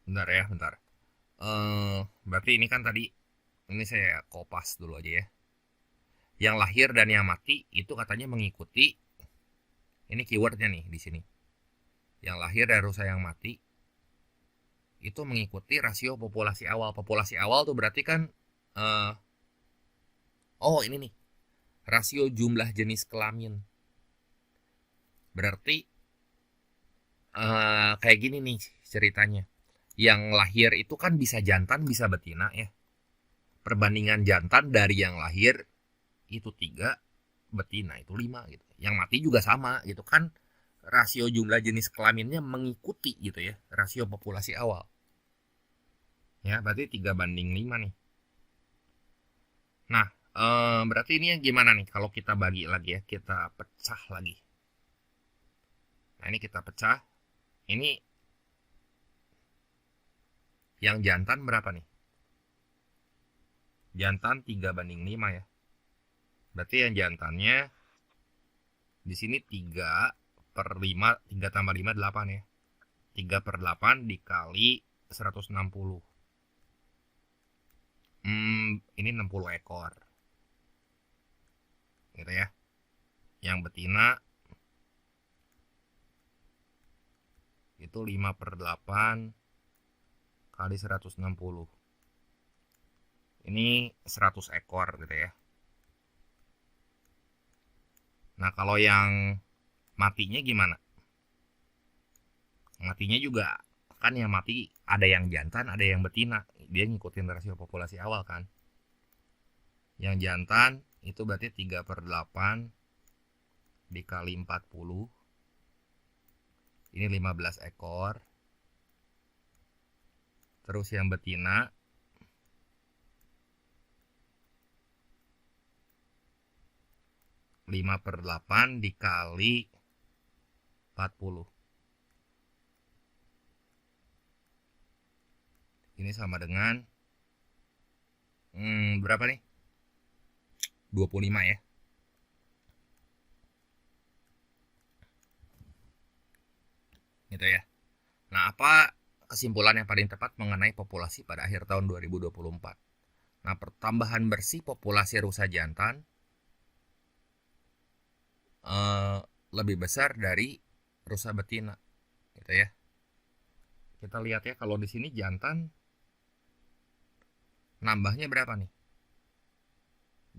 Bentar ya, bentar. Berarti ini kan tadi, ini saya kopas dulu aja ya. Yang lahir dan yang mati itu katanya mengikuti, ini keywordnya nih di sini. Yang lahir dan rusa yang mati itu mengikuti rasio populasi awal. Populasi awal tuh berarti kan, oh ini nih, rasio jumlah jenis kelamin. Berarti kayak gini nih ceritanya. Yang lahir itu kan bisa jantan bisa betina ya. Perbandingan jantan dari yang lahir itu 3, betina itu 5 gitu. Yang mati juga sama gitu kan. Rasio jumlah jenis kelaminnya mengikuti gitu ya, rasio populasi awal. Ya, berarti 3/5 nih. Nah, berarti ini gimana nih kalau kita bagi lagi ya, kita pecah lagi. Nah, ini kita pecah. Ini yang jantan berapa nih? Jantan 3/5 ya. Berarti yang jantannya di sini 3/5, 3 tambah 5 8 ya. 3/8 dikali 160. Ini 60 ekor. Gitu ya. Yang betina itu 5/8 kali 160. Ini 100 ekor gitu ya. Nah, kalau yang matinya gimana? Matinya juga kan yang mati ada yang jantan, ada yang betina. Dia ngikutin rasio populasi awal kan. Yang jantan itu berarti 3/8 dikali 40. Ini 15 ekor. Terus yang betina 5/8 dikali 40. Ini sama dengan berapa nih? 25 ya. Gitu ya. Nah, apa kesimpulan yang paling tepat mengenai populasi pada akhir tahun 2024? Nah, pertambahan bersih populasi rusa jantan lebih besar dari rusa betina, gitu ya. Kita lihat ya, kalau di sini jantan nambahnya berapa nih?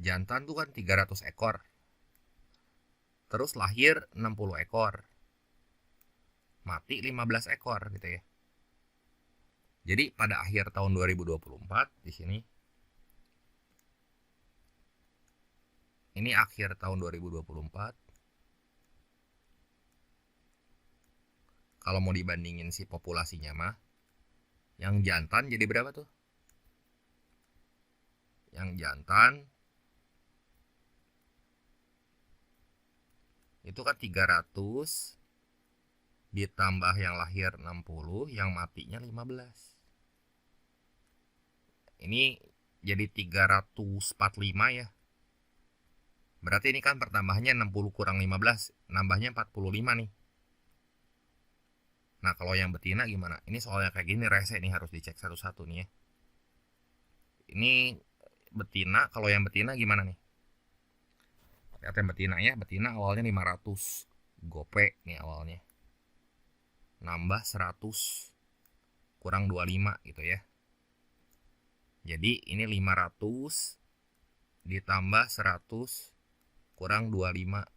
Jantan tuh kan 300 ekor. Terus lahir 60 ekor. Mati 15 ekor gitu ya. Jadi pada akhir tahun 2024 di sini, ini akhir tahun 2024. Kalau mau dibandingin si populasinya mah, yang jantan jadi berapa tuh? Yang jantan itu kan 300 ditambah yang lahir 60, yang matinya 15. Ini jadi 345 ya. Berarti ini kan pertambahannya 60 kurang 15, nambahnya 45 nih. Nah, kalau yang betina gimana? Ini soalnya kayak gini rese nih, harus dicek satu-satu nih ya. Ini betina, kalau yang betina gimana nih? Lihat yang betina ya, betina awalnya 500 gope nih awalnya. Nambah 100 kurang 25 gitu ya. Jadi ini 500 ditambah 100 kurang 25.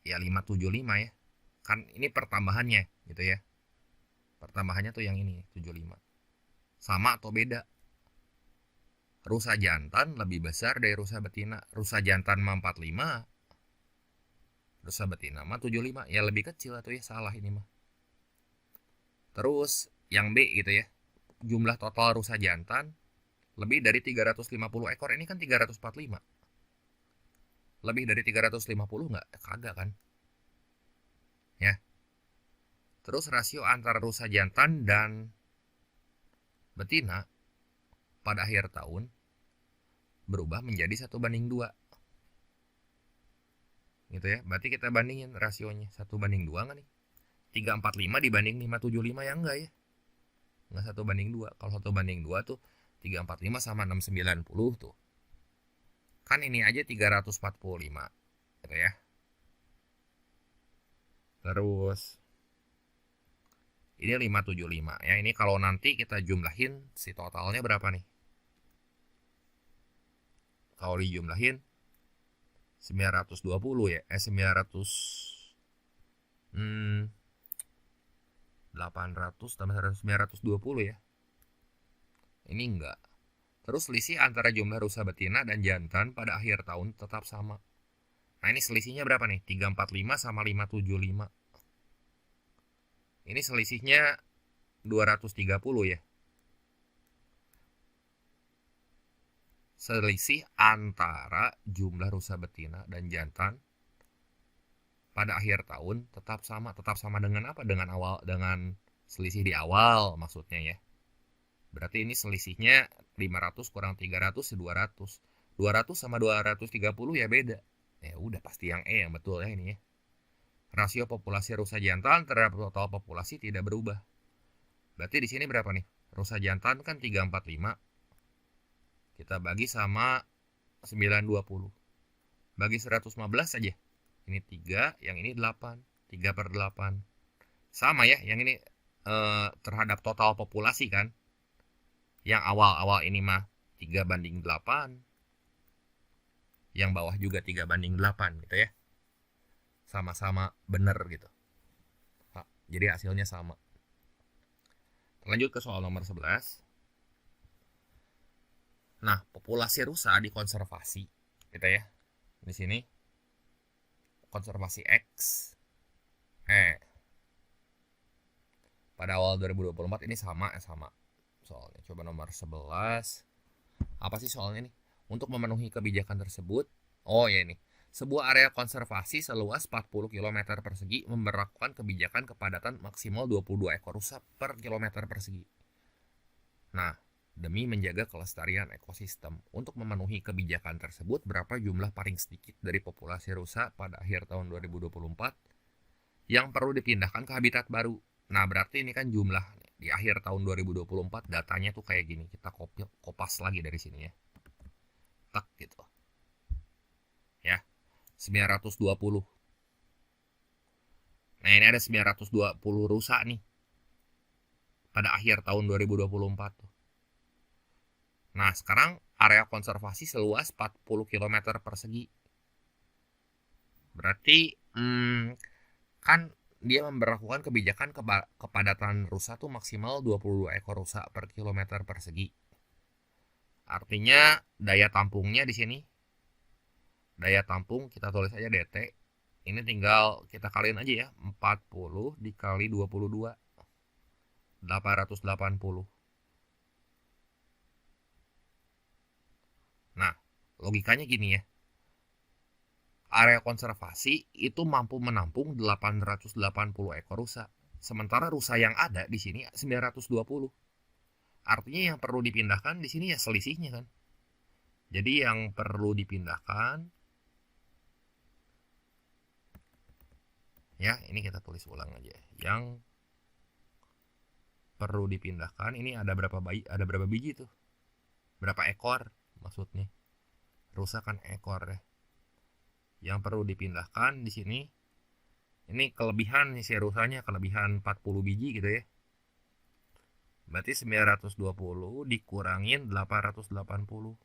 Ya 575 ya. Kan ini pertambahannya gitu ya. Pertambahannya tuh yang ini 75. Sama atau beda? Rusa jantan lebih besar dari rusa betina. Rusa jantan mah 45. Rusa betina mah 75. Ya lebih kecil atau ya, salah ini mah. Terus yang B gitu ya. Jumlah total rusa jantan lebih dari 350 ekor. Ini kan 345. Lebih dari 350 nggak? Kagak kan? Ya. Terus rasio antara rusa jantan dan betina pada akhir tahun berubah menjadi 1:2. Gitu ya. Berarti kita bandingin rasionya 1:2 nggak nih? 345 dibanding 575 ya enggak ya? Enggak 1:2. Kalau 1:2 tuh 345 sama 690 tuh. Kan ini aja 345 gitu ya. Terus ini 575 ya. Ini kalau nanti kita jumlahin si totalnya berapa nih? Kalau dijumlahin 920 ya. 800 tambah 920 ya. Ini enggak. Terus selisih antara jumlah rusa betina dan jantan pada akhir tahun tetap sama. Nah, ini selisihnya berapa nih? 345 sama 575. Ini selisihnya 230 ya. Selisih antara jumlah rusa betina dan jantan pada akhir tahun tetap sama. Tetap sama dengan apa? Dengan selisih di awal maksudnya ya. Berarti ini selisihnya 500 kurang 300 200. 200 sama 230 ya beda. Ya udah pasti yang E yang betul ya ini ya. Rasio populasi rusa jantan terhadap total populasi tidak berubah. Berarti di sini berapa nih? Rusa jantan kan 345. Kita bagi sama 920. Bagi 115 saja. Ini 3, yang ini 8. 3/8. Sama ya, yang ini terhadap total populasi kan. Yang awal-awal ini mah 3/8. Yang bawah juga 3/8 gitu ya. Sama-sama benar gitu. Nah, jadi hasilnya sama. Lanjut ke soal nomor 11. Nah, populasi rusa dikonservasi gitu ya. Di sini konservasi X pada awal 2024 ini sama soalnya. Coba nomor 11. Apa sih soalnya nih? Untuk memenuhi kebijakan tersebut, oh ya ini, sebuah area konservasi seluas 40 km persegi memberlakukan kebijakan kepadatan maksimal 22 ekor rusa per kilometer persegi. Nah, demi menjaga kelestarian ekosistem, untuk memenuhi kebijakan tersebut, berapa jumlah paling sedikit dari populasi rusa pada akhir tahun 2024 yang perlu dipindahkan ke habitat baru. Nah, berarti ini kan jumlah di akhir tahun 2024 datanya tuh kayak gini. Kita kopas lagi dari sini ya. Tak gitu. Ya. 920. Nah, ini ada 920 rusa nih pada akhir tahun 2024 tuh. Nah, sekarang area konservasi seluas 40 km persegi. Berarti kan dia memberlakukan kebijakan kepadatan rusa tuh maksimal 22 ekor rusa per kilometer persegi. Artinya daya tampungnya di sini, daya tampung kita tulis aja DT. Ini tinggal kita kaliin aja ya, 40 dikali 22, 880. logikanya gini ya. Area konservasi itu mampu menampung 880 ekor rusa. Sementara rusa yang ada di sini 920. Artinya yang perlu dipindahkan di sini ya selisihnya kan. Jadi yang perlu dipindahkan, ya ini kita tulis ulang aja. Yang perlu dipindahkan ini ada berapa biji tuh? Berapa ekor maksudnya? Rusa kan ekor ya. Yang perlu dipindahkan di sini, ini kelebihan nih si rusanya, kelebihan 40 biji gitu ya. Berarti 920 dikurangin 880.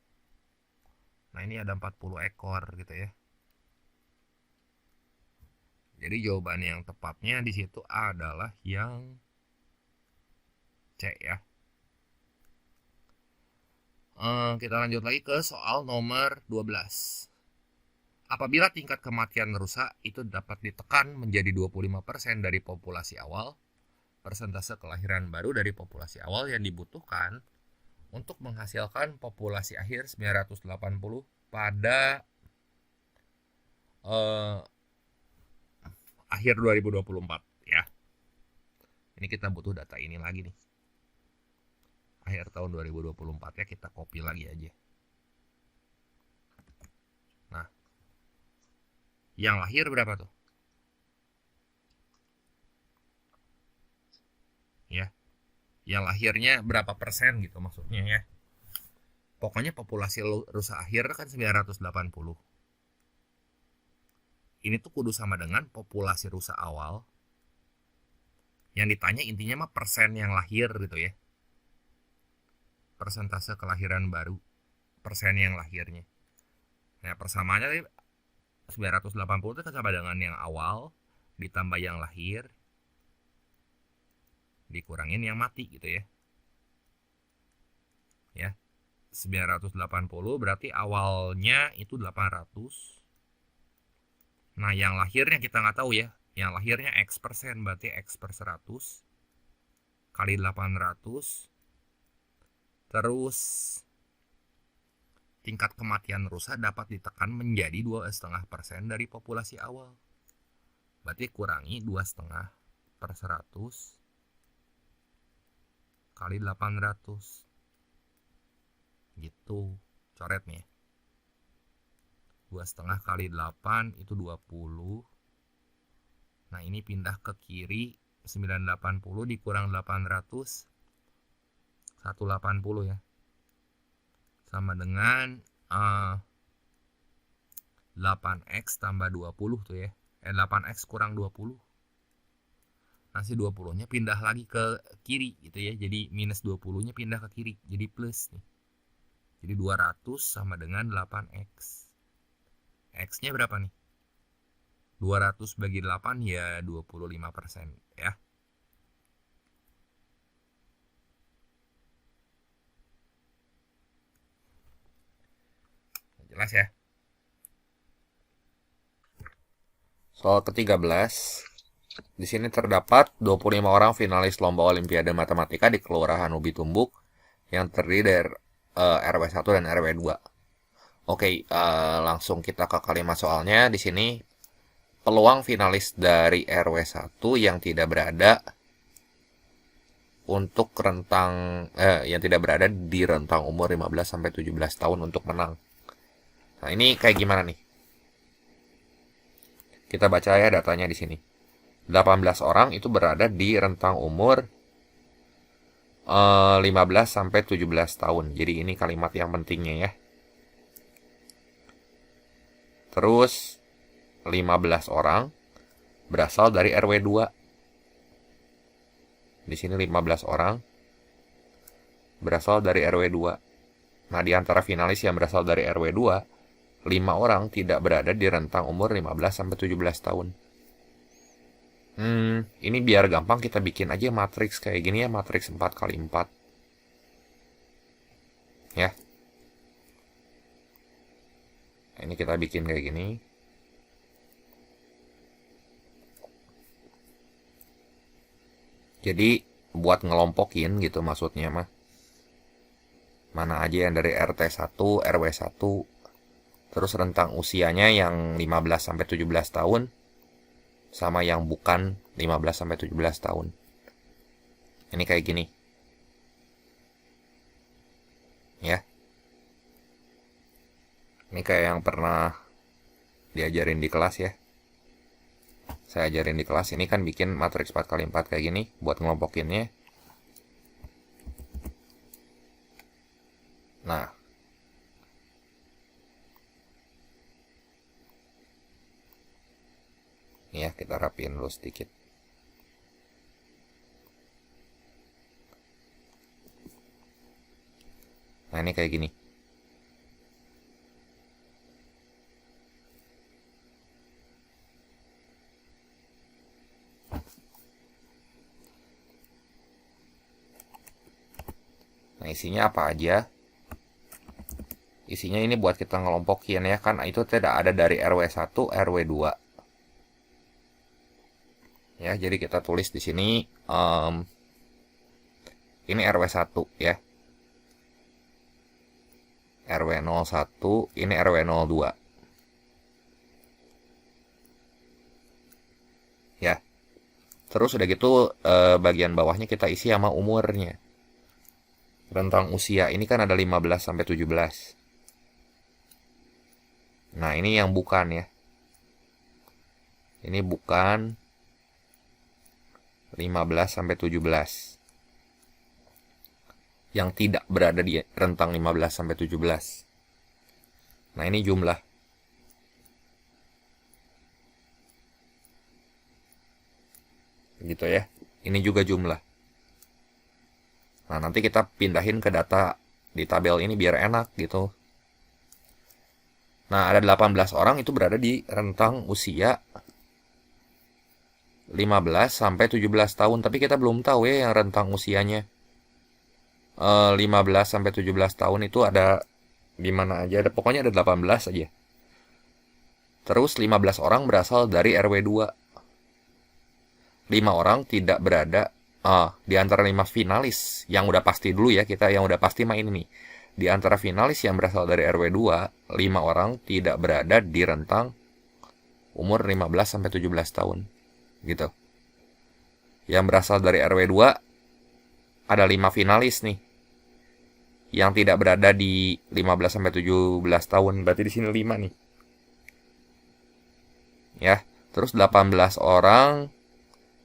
Nah ini ada 40 ekor gitu ya. Jadi jawaban yang tepatnya di situ adalah yang C ya. Kita lanjut lagi ke soal nomor 12. Apabila tingkat kematian rusa itu dapat ditekan menjadi 25% dari populasi awal, persentase kelahiran baru dari populasi awal yang dibutuhkan untuk menghasilkan populasi akhir 980 pada akhir 2024 ya. Ini kita butuh data ini lagi nih. Akhir tahun 2024 ya, kita copy lagi aja. Nah, yang lahir berapa tuh? Ya, yang lahirnya berapa persen gitu maksudnya ya. Pokoknya populasi rusa akhir kan 980. Ini tuh kudu sama dengan populasi rusa awal. Yang ditanya intinya mah persen yang lahir gitu ya. Persentase kelahiran baru, persen yang lahirnya. Nah, persamaannya 980 itu kan sama dengan yang awal ditambah yang lahir dikurangin yang mati gitu ya. Ya. 980 berarti awalnya itu 800. Nah, yang lahirnya kita nggak tahu ya. Yang lahirnya X persen, berarti X per 100 kali 800. Terus tingkat kematian rusa dapat ditekan menjadi 2,5% dari populasi awal. Berarti kurangi 2,5 per 100 kali 800. Gitu coretnya. 2,5 kali 8 itu 20. Nah ini pindah ke kiri, 980 dikurang 800, 180 ya. Sama dengan 8x tambah 20 tuh ya. 8x kurang 20. Nah si 20 nya pindah lagi ke kiri gitu ya. Jadi minus 20 nya pindah ke kiri, jadi plus nih. Jadi 200 sama dengan 8x. X nya berapa nih? 200 bagi 8 ya 25% ya. Jelas ya. Soal ke-13. Di sini terdapat 25 orang finalis lomba Olimpiade Matematika di Kelurahan Ubi Tumbuk yang terdiri dari RW 1 dan RW 2. Oke, langsung kita ke kalimat soalnya. Di sini peluang finalis dari RW 1 yang tidak berada untuk rentang yang tidak berada di rentang umur 15 sampai 17 tahun untuk menang. Nah, ini kayak gimana nih? Kita baca ya datanya di sini. 18 orang itu berada di rentang umur 15 sampai 17 tahun. Jadi ini kalimat yang pentingnya ya. Terus 15 orang berasal dari RW 2. Di sini 15 orang berasal dari RW 2. Nah, di antara finalis yang berasal dari RW 2, 5 orang tidak berada di rentang umur 15 sampai 17 tahun. Ini biar gampang kita bikin aja matriks kayak gini ya, matriks 4x4. Ya. Ini kita bikin kayak gini. Jadi buat ngelompokin gitu maksudnya mah. Mana aja yang dari RT 1, RW 1, Terus rentang usianya yang 15 sampai 17 tahun sama yang bukan 15 sampai 17 tahun. Ini kayak gini. Ya. Ini kayak yang pernah diajarin di kelas ya. Saya ajarin di kelas, ini kan bikin matriks 4x4 kayak gini buat ngelompokinnya. Nah, ya kita rapiin dulu sedikit. Nah, ini kayak gini. Nah, isinya apa aja? Isinya ini buat kita ngelompokin ya kan, itu tidak ada dari RW1, RW2. Ya, jadi kita tulis di sini ini RW1 ya. RW01, ini RW02. Ya. Terus udah gitu bagian bawahnya kita isi sama umurnya. Rentang usia ini kan ada 15 sampai 17. Nah, ini yang bukan ya. Ini bukan 15 sampai 17. Yang tidak berada di rentang 15 sampai 17. Nah, ini jumlah. Gitu ya. Ini juga jumlah. Nah, nanti kita pindahin ke data di tabel ini biar enak gitu. Nah, ada 18 orang itu berada di rentang usia 15 sampai 17 tahun. Tapi kita belum tahu ya yang rentang usianya 15 sampai 17 tahun itu ada di mana aja. Pokoknya ada 18 aja. Terus 15 orang berasal dari RW2. 5 orang tidak berada di antara 5 finalis yang udah pasti dulu ya, kita yang udah pasti main ini. Di antara finalis yang berasal dari RW2, 5 orang tidak berada di rentang umur 15 sampai 17 tahun. Gitu. Yang berasal dari RW2 ada 5 finalis nih. Yang tidak berada di 15 sampai 17 tahun, berarti di sini 5 nih. Ya, terus 18 orang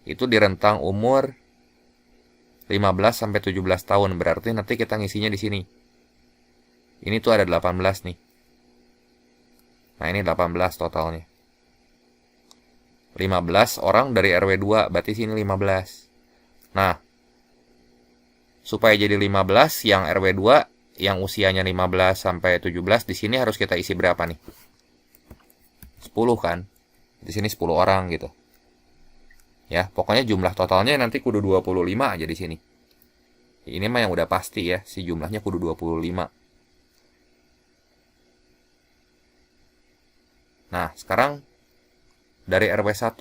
itu di rentang umur 15 sampai 17 tahun, berarti nanti kita ngisinya di sini. Ini tuh ada 18 nih. Nah, ini 18 totalnya. 15 orang dari RW2, berarti sini 15. Nah, supaya jadi 15 yang RW2 yang usianya 15 sampai 17 di sini harus kita isi berapa nih? 10 kan? Di sini 10 orang gitu. Ya, pokoknya jumlah totalnya nanti kudu 25 aja di sini. Ini mah yang udah pasti ya, si jumlahnya kudu 25. Nah, sekarang dari RW1.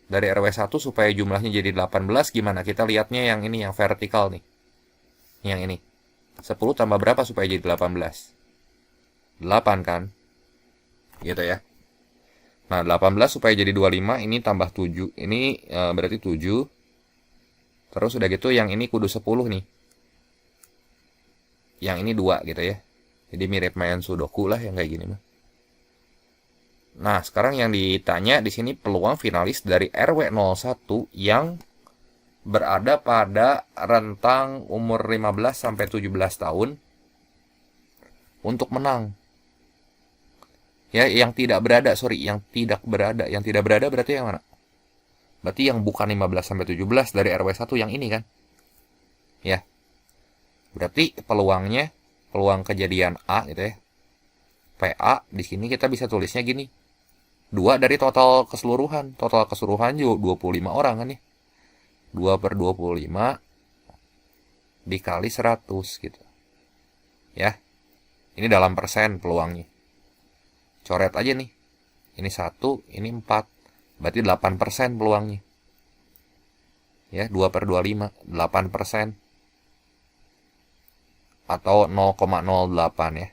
Dari RW1 supaya jumlahnya jadi 18 gimana? Kita lihatnya yang ini, yang vertikal nih. Yang ini. 10 tambah berapa supaya jadi 18? 8 kan? Gitu ya. Nah, 18 supaya jadi 25, ini tambah 7. Ini berarti 7. Terus udah gitu yang ini kudu 10 nih. Yang ini 2 gitu ya. Jadi mirip main sudoku lah yang kayak gini mah. Nah, sekarang yang ditanya di sini peluang finalis dari RW01 yang berada pada rentang umur 15 sampai 17 tahun untuk menang. Ya, yang tidak berada, yang tidak berada. Yang tidak berada berarti yang mana? Berarti yang bukan 15 sampai 17 dari RW1 yang ini kan? Ya. Berarti peluangnya, peluang kejadian A gitu ya. PA di sini kita bisa tulisnya gini. 2 dari total keseluruhan. Total keseluruhan juga 25 orang kan ya. 2 per 25 dikali 100 gitu. Ya. Ini dalam persen peluangnya. Coret aja nih. Ini 1, ini 4. Berarti 8% peluangnya. Ya, 2 per 25. 8%. Atau 0,08 ya.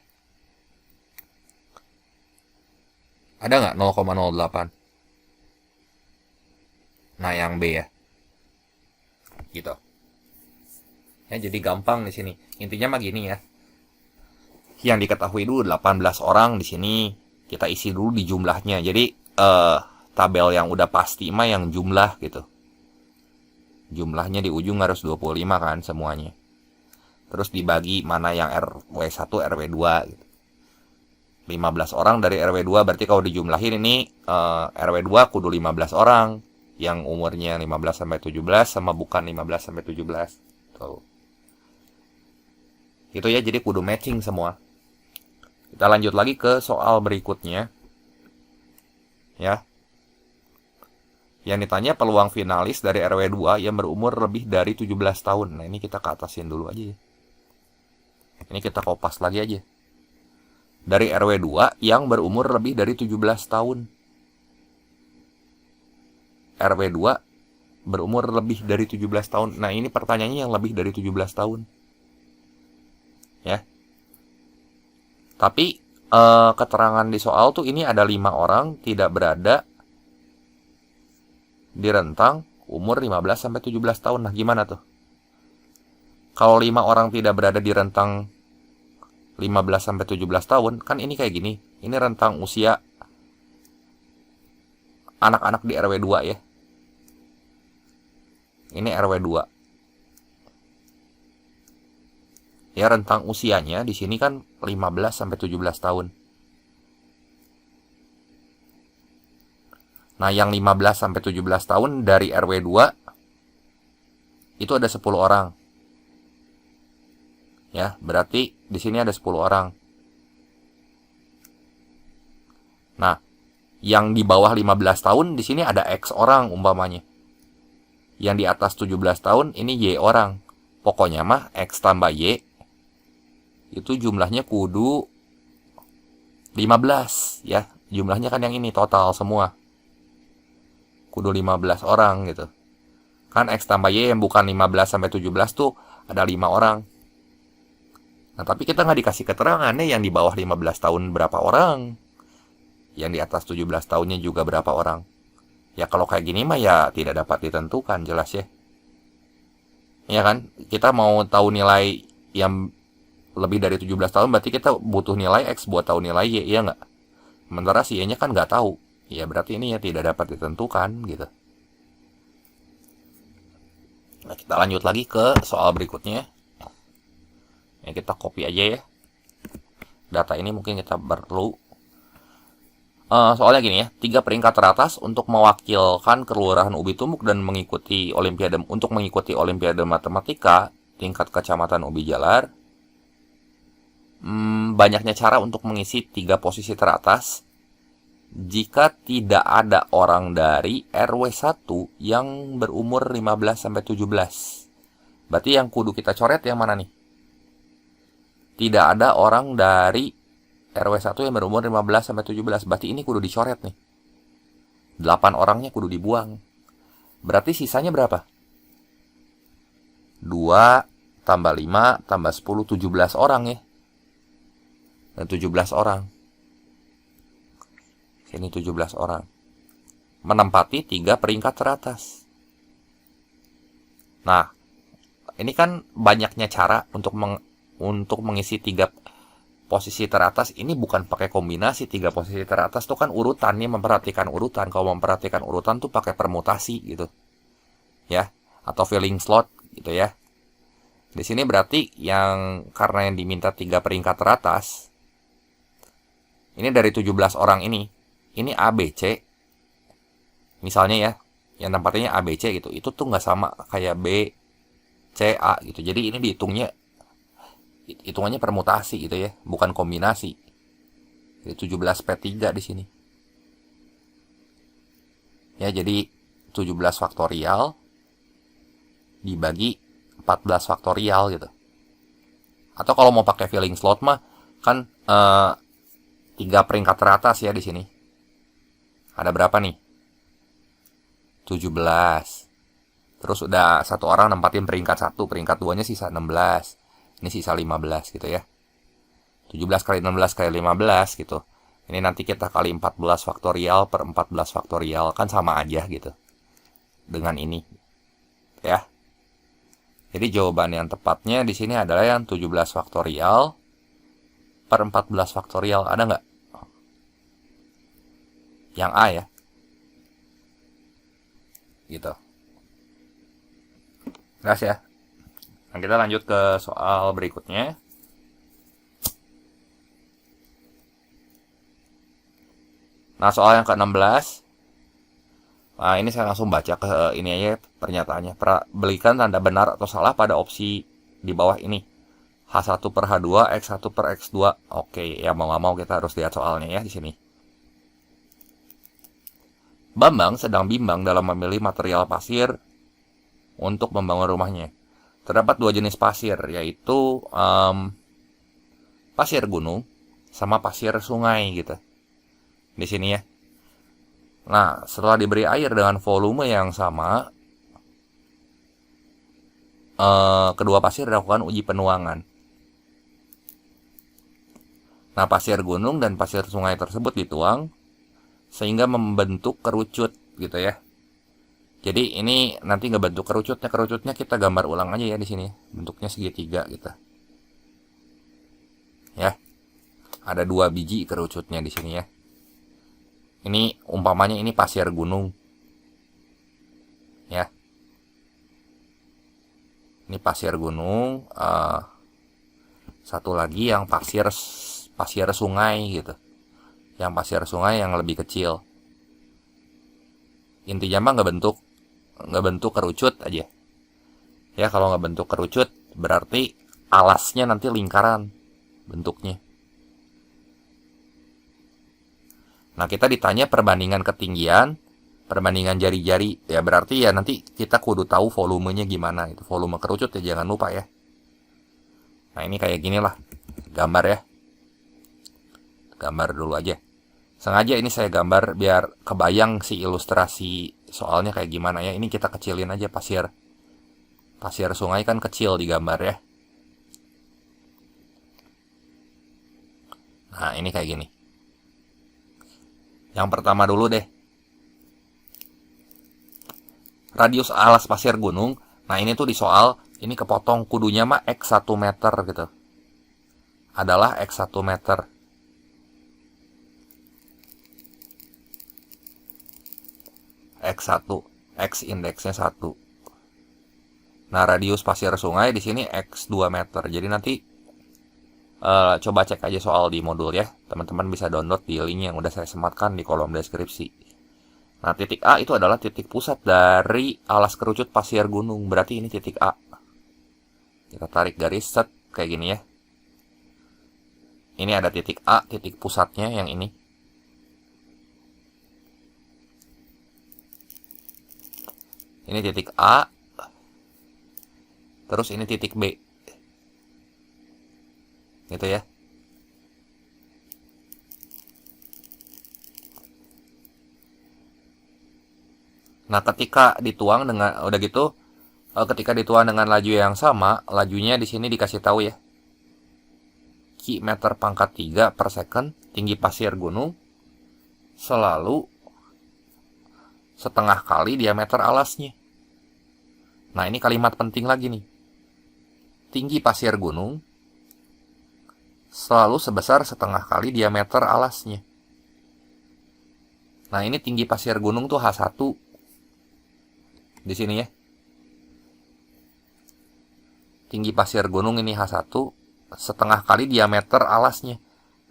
Ada nggak 0,08? Nah, yang B ya. Gitu. Ya, jadi gampang di sini. Intinya mah gini ya. Yang diketahui dulu 18 orang di sini. Kita isi dulu di jumlahnya. Jadi tabel yang udah pasti mah yang jumlah gitu. Jumlahnya di ujung harus 25 kan semuanya. Terus dibagi mana yang RW1, RW2 gitu. 15 orang dari RW2 berarti kalau dijumlahin ini RW2 kudu 15 orang yang umurnya 15 sampai 17 sama bukan 15 sampai 17. Tuh. Itu ya, jadi kudu matching semua. Kita lanjut lagi ke soal berikutnya. Ya. Yang ditanya peluang finalis dari RW2 yang berumur lebih dari 17 tahun. Nah, ini kita ke atasin dulu aja ya. Ini kita kopas lagi aja. Dari RW2 yang berumur lebih dari 17 tahun. RW2 berumur lebih dari 17 tahun. Nah, ini pertanyaannya yang lebih dari 17 tahun. Ya. Tapi keterangan di soal tuh ini ada 5 orang tidak berada di rentang umur 15 sampai 17 tahun. Nah, gimana tuh? Kalau 5 orang tidak berada di rentang 15 sampai 17 tahun, kan ini kayak gini. Ini rentang usia anak-anak di RW2 ya. Ini RW2. Ya, rentang usianya di sini kan 15 sampai 17 tahun. Nah, yang 15 sampai 17 tahun dari RW2 itu ada 10 orang. Ya, berarti di sini ada 10 orang. Nah, yang di bawah 15 tahun di sini ada X orang umpamanya. Yang di atas 17 tahun ini Y orang. Pokoknya mah X tambah Y itu jumlahnya kudu 15 ya. Jumlahnya kan yang ini total semua. Kudu 15 orang gitu. Kan X tambah Y yang bukan 15 sampai 17 tuh ada 5 orang. Nah, tapi kita nggak dikasih keterangannya yang di bawah 15 tahun berapa orang. Yang di atas 17 tahunnya juga berapa orang. Ya kalau kayak gini mah ya tidak dapat ditentukan, jelas ya. Ya kan? Kita mau tahu nilai yang lebih dari 17 tahun berarti kita butuh nilai X buat tahu nilai Y, ya nggak? Sementara si Y-nya kan nggak tahu. Ya berarti ini ya tidak dapat ditentukan gitu. Nah, kita lanjut lagi ke soal berikutnya. Ya, kita copy aja ya. Data ini mungkin kita perlu. Soalnya gini ya, 3 peringkat teratas untuk mewakilkan Kelurahan Ubi Tumbuk dan mengikuti Olimpiade Matematika tingkat Kecamatan Ubi Jalar. Banyaknya cara untuk mengisi 3 posisi teratas jika tidak ada orang dari RW1 yang berumur 15 sampai 17. Berarti yang kudu kita coret yang mana nih? Tidak ada orang dari RW1 yang berumur 15 sampai 17. Berarti ini kudu dicoret nih. 8 orangnya kudu dibuang. Berarti sisanya berapa? 2 tambah 5 tambah 10, 17 orang ya. Dan 17 orang. Sini 17 orang. Menempati 3 peringkat teratas. Nah, ini kan banyaknya cara untuk mengisi 3 posisi teratas. Ini bukan pakai kombinasi 3 posisi teratas tuh kan urutannya, memperhatikan urutan. Kalau memperhatikan urutan tuh pakai permutasi gitu. Ya, atau filling slot gitu ya. Di sini berarti karena yang diminta 3 peringkat teratas. Ini dari 17 orang ini ABC. Misalnya ya, yang tempatnya ABC gitu. Itu tuh nggak sama kayak B, C, A gitu. Jadi ini hitungannya permutasi gitu ya, bukan kombinasi. Jadi 17/3 di sini. Ya, jadi 17 faktorial dibagi 14 faktorial gitu. Atau kalau mau pakai filling slot mah kan 3 peringkat teratas ya di sini. Ada berapa nih? 17. Terus udah 1 orang nempatin peringkat 1, peringkat 2-nya sisa 16. Ini sisa 15 gitu ya. 17 kali 16 kali 15 gitu. Ini nanti kita kali 14 faktorial per 14 faktorial, kan sama aja gitu dengan ini ya. Jadi jawaban yang tepatnya di sini adalah yang 17 faktorial per 14 faktorial. Ada nggak? Yang A ya. Gitu. Jelas ya. Nah, kita lanjut ke soal berikutnya. Nah, soal yang ke-16. Nah, ini saya langsung baca ke ini aja pernyataannya. Belikan tanda benar atau salah pada opsi di bawah ini. H1 per H2, X1 per X2. Oke, ya mau nggak mau kita harus lihat soalnya ya di sini. Bambang sedang bimbang dalam memilih material pasir untuk membangun rumahnya. Terdapat dua jenis pasir, yaitu pasir gunung sama pasir sungai gitu. Di sini ya. Nah, setelah diberi air dengan volume yang sama, kedua pasir dilakukan uji penuangan. Nah, pasir gunung dan pasir sungai tersebut dituang sehingga membentuk kerucut gitu ya. Jadi ini nanti ngebentuk kerucutnya kita gambar ulang aja ya di sini. Bentuknya segitiga gitu. Ya. Ada 2 biji kerucutnya di sini ya. Ini umpamanya ini pasir gunung. Ya. Ini pasir gunung, satu lagi yang pasir sungai gitu. Yang pasir sungai yang lebih kecil. Intinya mah nggak bentuk kerucut aja. Ya, kalau nggak bentuk kerucut berarti alasnya nanti lingkaran bentuknya. Nah, kita ditanya perbandingan ketinggian, perbandingan jari-jari. Ya, berarti ya nanti kita kudu tahu volumenya gimana. Itu volume kerucut ya, jangan lupa ya. Nah, ini kayak gini lah gambar ya. Gambar dulu aja. Sengaja ini saya gambar biar kebayang si ilustrasi soalnya kayak gimana ya. Ini kita kecilin aja pasir sungai kan kecil di gambar ya. Nah, ini kayak gini. Yang pertama dulu deh. Radius alas pasir gunung. Nah, ini tuh di soal, ini kepotong kudunya mah X1 meter gitu. Adalah X1 meter. X1, X indeksnya 1. Nah, radius pasir sungai di sini X2 meter. Jadi nanti coba cek aja soal di modul ya. Teman-teman bisa download di link yang udah saya sematkan di kolom deskripsi. Nah, titik A itu adalah titik pusat dari alas kerucut pasir gunung. Berarti ini titik A. Kita tarik garis set kayak gini ya. Ini ada titik A, titik pusatnya yang ini. Ini titik A. Terus ini titik B. Gitu ya. Nah, ketika dituang dengan udah gitu, ketika dituang dengan laju yang sama, lajunya di sini dikasih tahu ya. Ki meter pangkat 3 per second, tinggi pasir gunung selalu setengah kali diameter alasnya. Nah, ini kalimat penting lagi nih. Tinggi pasir gunung selalu sebesar setengah kali diameter alasnya. Nah, ini tinggi pasir gunung tuh H1 di sini ya. Tinggi pasir gunung ini H1 setengah kali diameter alasnya.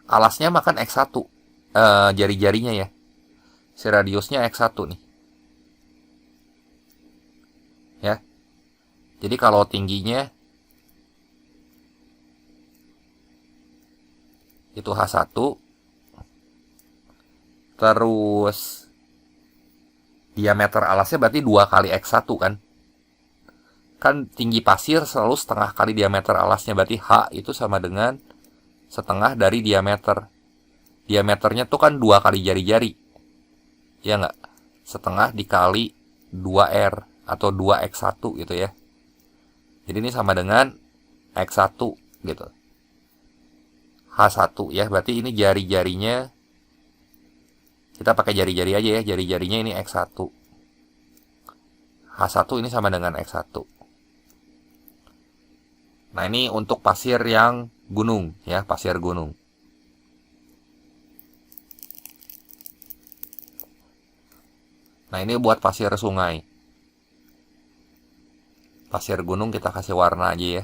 Alasnya makan X1. Jari-jarinya ya. Si radiusnya X1 nih. Ya. Jadi kalau tingginya itu H1, terus diameter alasnya berarti 2 kali X1 kan. Kan tinggi pasir selalu setengah kali diameter alasnya, berarti H itu sama dengan setengah dari diameter. Diameternya tuh kan 2 kali jari-jari. Ya nggak? Setengah dikali 2R atau 2X1 gitu ya. Jadi ini sama dengan X1 gitu. H1 ya, berarti ini jari-jarinya Kita pakai jari-jari aja ya. Jari-jarinya ini X1. H1 ini sama dengan X1. Nah, ini untuk pasir yang gunung ya, pasir gunung. Nah, ini buat pasir sungai. Pasir gunung kita kasih warna aja ya,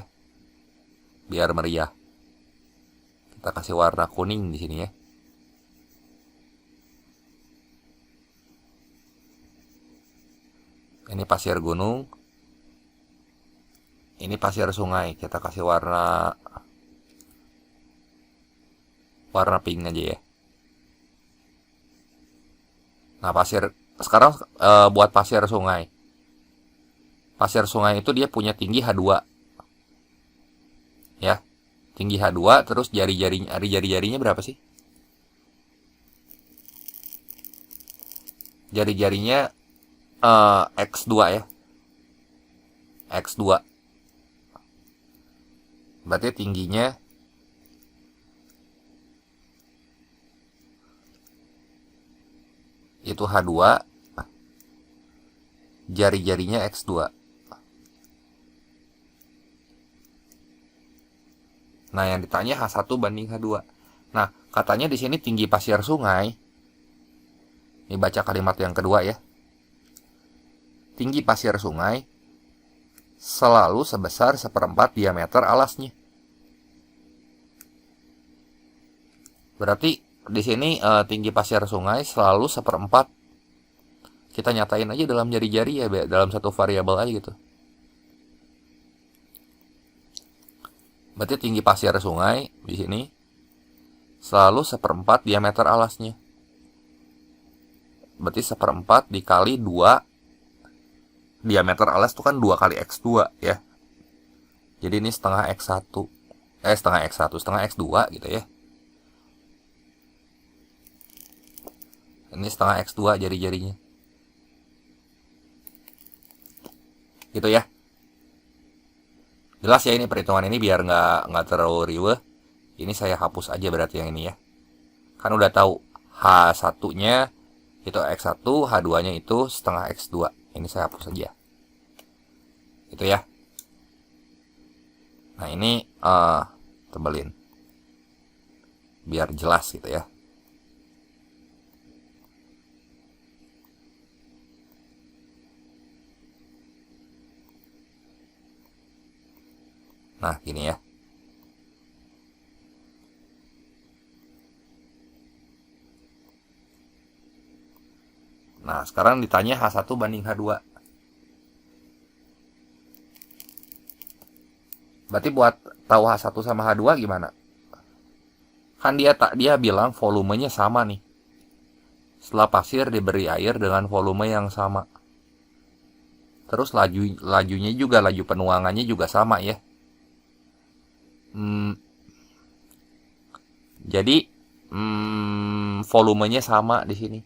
biar meriah. Kita kasih warna kuning di sini ya. Ini pasir gunung. Ini pasir sungai. Kita kasih warna pink aja ya. Nah, sekarang buat pasir sungai. Pasir sungai itu dia punya tinggi H2. Ya. Tinggi H2, terus jari-jarinya berapa sih? Jari-jarinya X2 ya. X2. Berarti tingginya itu H2, jari-jarinya X2. Nah, yang ditanya H1 banding H2. Nah, katanya di sini tinggi pasir sungai. Ini baca kalimat yang kedua ya. Tinggi pasir sungai selalu sebesar 1/4 diameter alasnya. Berarti di sini tinggi pasir sungai selalu 1/4. Kita nyatain aja dalam jari-jari ya, dalam satu variabel aja gitu. Berarti tinggi pasir sungai di sini selalu 1/4 diameter alasnya. Berarti 1/4 dikali 2. Diameter alas itu kan 2 kali X2 ya. Jadi ini setengah X1. Setengah X2 gitu ya. Ini setengah X2 jari-jarinya. Gitu ya. Jelas ya ini perhitungan ini, biar nggak terlalu riweh. Ini saya hapus aja berarti yang ini ya. Kan udah tahu H1-nya itu X1, H2-nya itu setengah X2. Ini saya hapus aja. Itu ya. Nah, ini tebelin. Biar jelas gitu ya. Nah, gini ya. Nah, sekarang ditanya H1 banding H2. Berarti buat tahu H1 sama H2 gimana? Kan dia bilang volumenya sama nih. Setelah pasir diberi air dengan volume yang sama. Terus lajunya juga, laju penuangannya juga sama ya. Jadi volumenya sama di sini.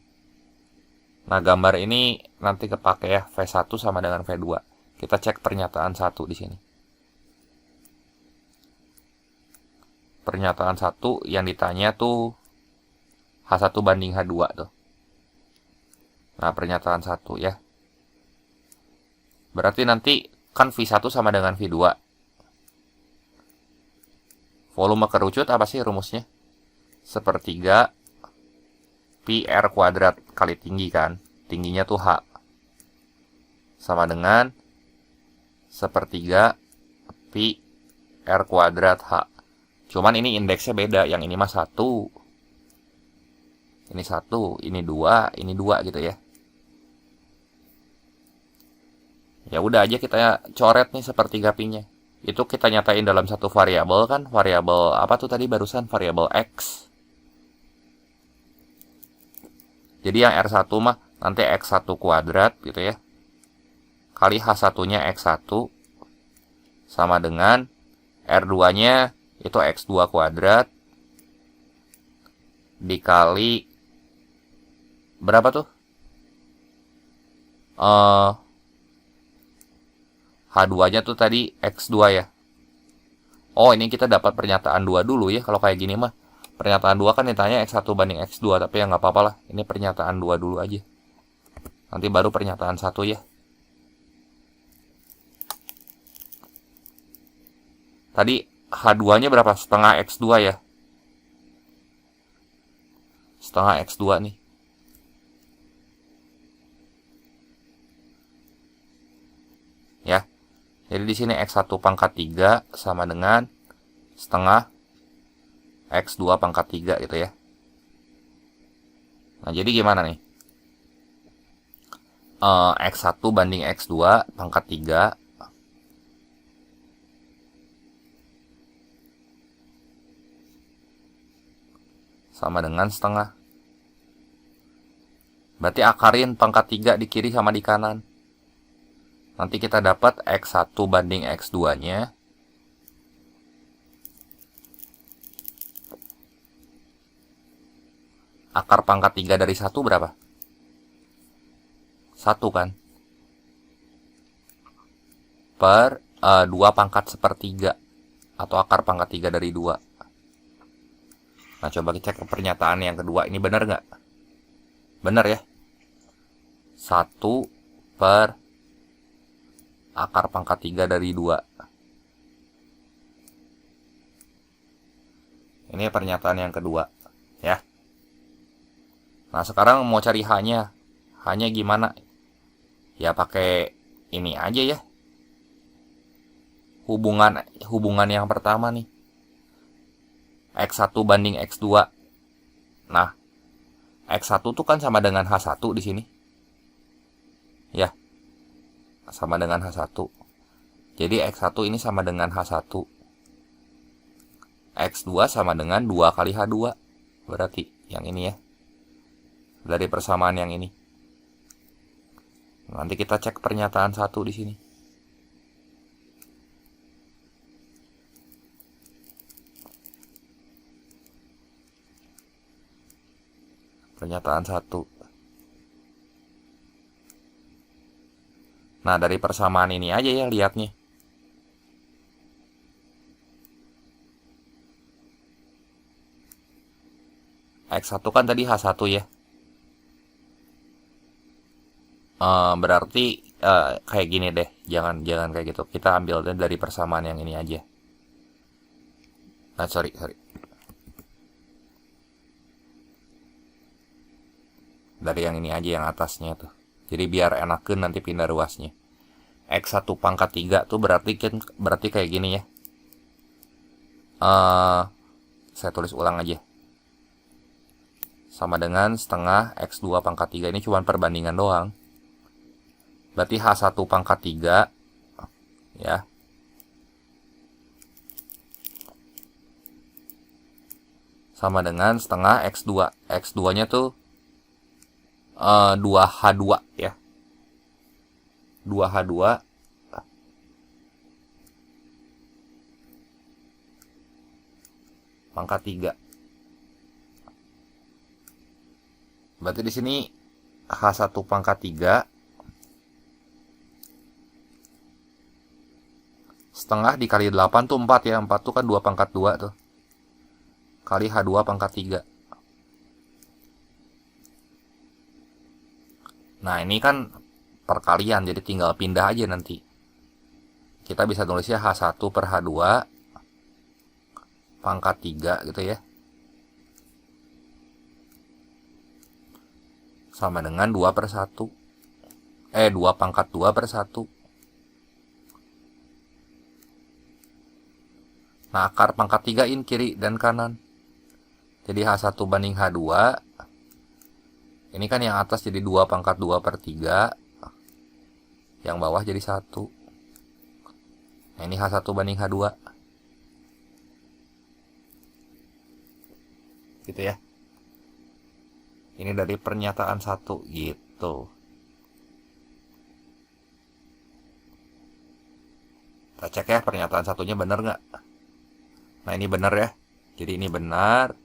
Nah, gambar ini nanti kepake ya, V1 sama dengan V2. Kita cek pernyataan 1 di sini. Pernyataan 1 yang ditanya tuh H1 banding H2 tuh. Nah, pernyataan 1 ya. Berarti nanti kan V1 sama dengan V2. Volume kerucut apa sih rumusnya? 1/3 pi R kuadrat kali tinggi kan. Tingginya tuh H. Sama dengan 1/3 pi R kuadrat H. Cuman ini indeksnya beda. Yang ini mah 1. Ini 1, ini 2, ini 2 gitu ya. Ya udah aja kita coret nih 1/3 pi-nya. Itu kita nyatain dalam satu variabel kan. Variabel apa tuh tadi barusan? Variabel X. Jadi yang R1 mah nanti X1 kuadrat gitu ya. Kali H1-nya X1 sama dengan R2-nya itu X2 kuadrat dikali berapa tuh? H2-nya tuh tadi X2 ya. Oh, ini kita dapat pernyataan 2 dulu ya. Kalau kayak gini mah Pernyataan 2 kan ditanya X1 banding X2, tapi ya nggak apa-apa lah. Ini pernyataan 2 dulu aja. Nanti baru pernyataan 1 ya. Tadi H2-nya berapa? Setengah X2 ya. Setengah X2 nih. Ya. Jadi di sini X1 pangkat 3 sama dengan setengah X2 pangkat 3 gitu ya. Nah, jadi gimana nih? X1 banding X2 pangkat 3 sama dengan setengah. Berarti akarin pangkat 3 di kiri sama di kanan. Nanti kita dapat X1 banding X2-nya. Akar pangkat 3 dari 1 berapa? 1 kan? Per 2 pangkat sepertiga. Atau akar pangkat 3 dari 2. Nah, coba kita cek ke pernyataan yang kedua. Ini benar nggak? Benar ya? 1 per akar pangkat 3 dari 2. Ini pernyataan yang kedua. Ya. Nah, sekarang mau cari H-nya. H-nya gimana? Ya pakai ini aja ya. Hubungan yang pertama nih. X1 banding X2. Nah, X1 tuh kan sama dengan H1 di sini. Ya. Sama dengan H1. Jadi X1 ini sama dengan H1. X2 sama dengan 2 kali H2. Berarti yang ini ya. Dari persamaan yang ini. Nanti kita cek pernyataan 1 di sini. Pernyataan 1. Nah, dari persamaan ini aja ya lihatnya. X1 kan tadi H1 ya. Berarti kayak gini deh. Jangan kayak gitu. Kita ambil dari persamaan yang ini aja. Sorry. Dari yang ini aja, yang atasnya tuh. Jadi biar enakan nanti pindah ruasnya. X1 pangkat 3 tuh berarti kayak gini ya. Saya tulis ulang aja. Sama dengan setengah X2 pangkat 3. Ini cuma perbandingan doang. Berarti H1 pangkat 3. Ya. Sama dengan setengah X2. X2-nya tuh 2H2 ya. 2H2 pangkat 3. Berarti di sini H1 pangkat 3 setengah dikali 8 tuh 4 ya. 4 tuh kan 2 pangkat 2 tuh. Kali H2 pangkat 3. Nah, ini kan perkalian, jadi tinggal pindah aja nanti. Kita bisa tulisnya H1 per H2 pangkat 3 gitu ya. Sama dengan 2 per 1. 2 pangkat 2 per 1. Nah, akar pangkat 3 in kiri dan kanan. Jadi H1 banding H2. Ini kan yang atas jadi 2 pangkat 2 per 3. Yang bawah jadi 1. Nah, ini H1 banding H2. Gitu ya. Ini dari pernyataan 1 gitu. Kita cek ya pernyataan 1-nya benar nggak. Nah, ini benar ya. Jadi ini benar.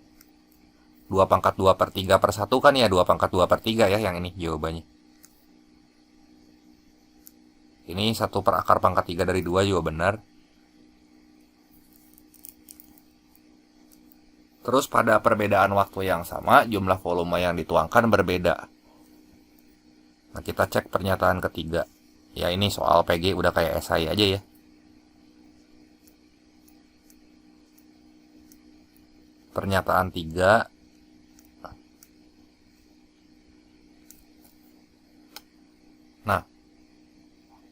2 pangkat 2 per 3 per 1 kan ya 2 pangkat 2 per 3 ya yang ini jawabannya. Ini 1 per akar pangkat 3 dari 2 juga benar. Terus pada perbedaan waktu yang sama, jumlah volume yang dituangkan berbeda. Nah, kita cek pernyataan ketiga. Ya, ini soal PG udah kayak esai aja ya. Pernyataan 3. Nah,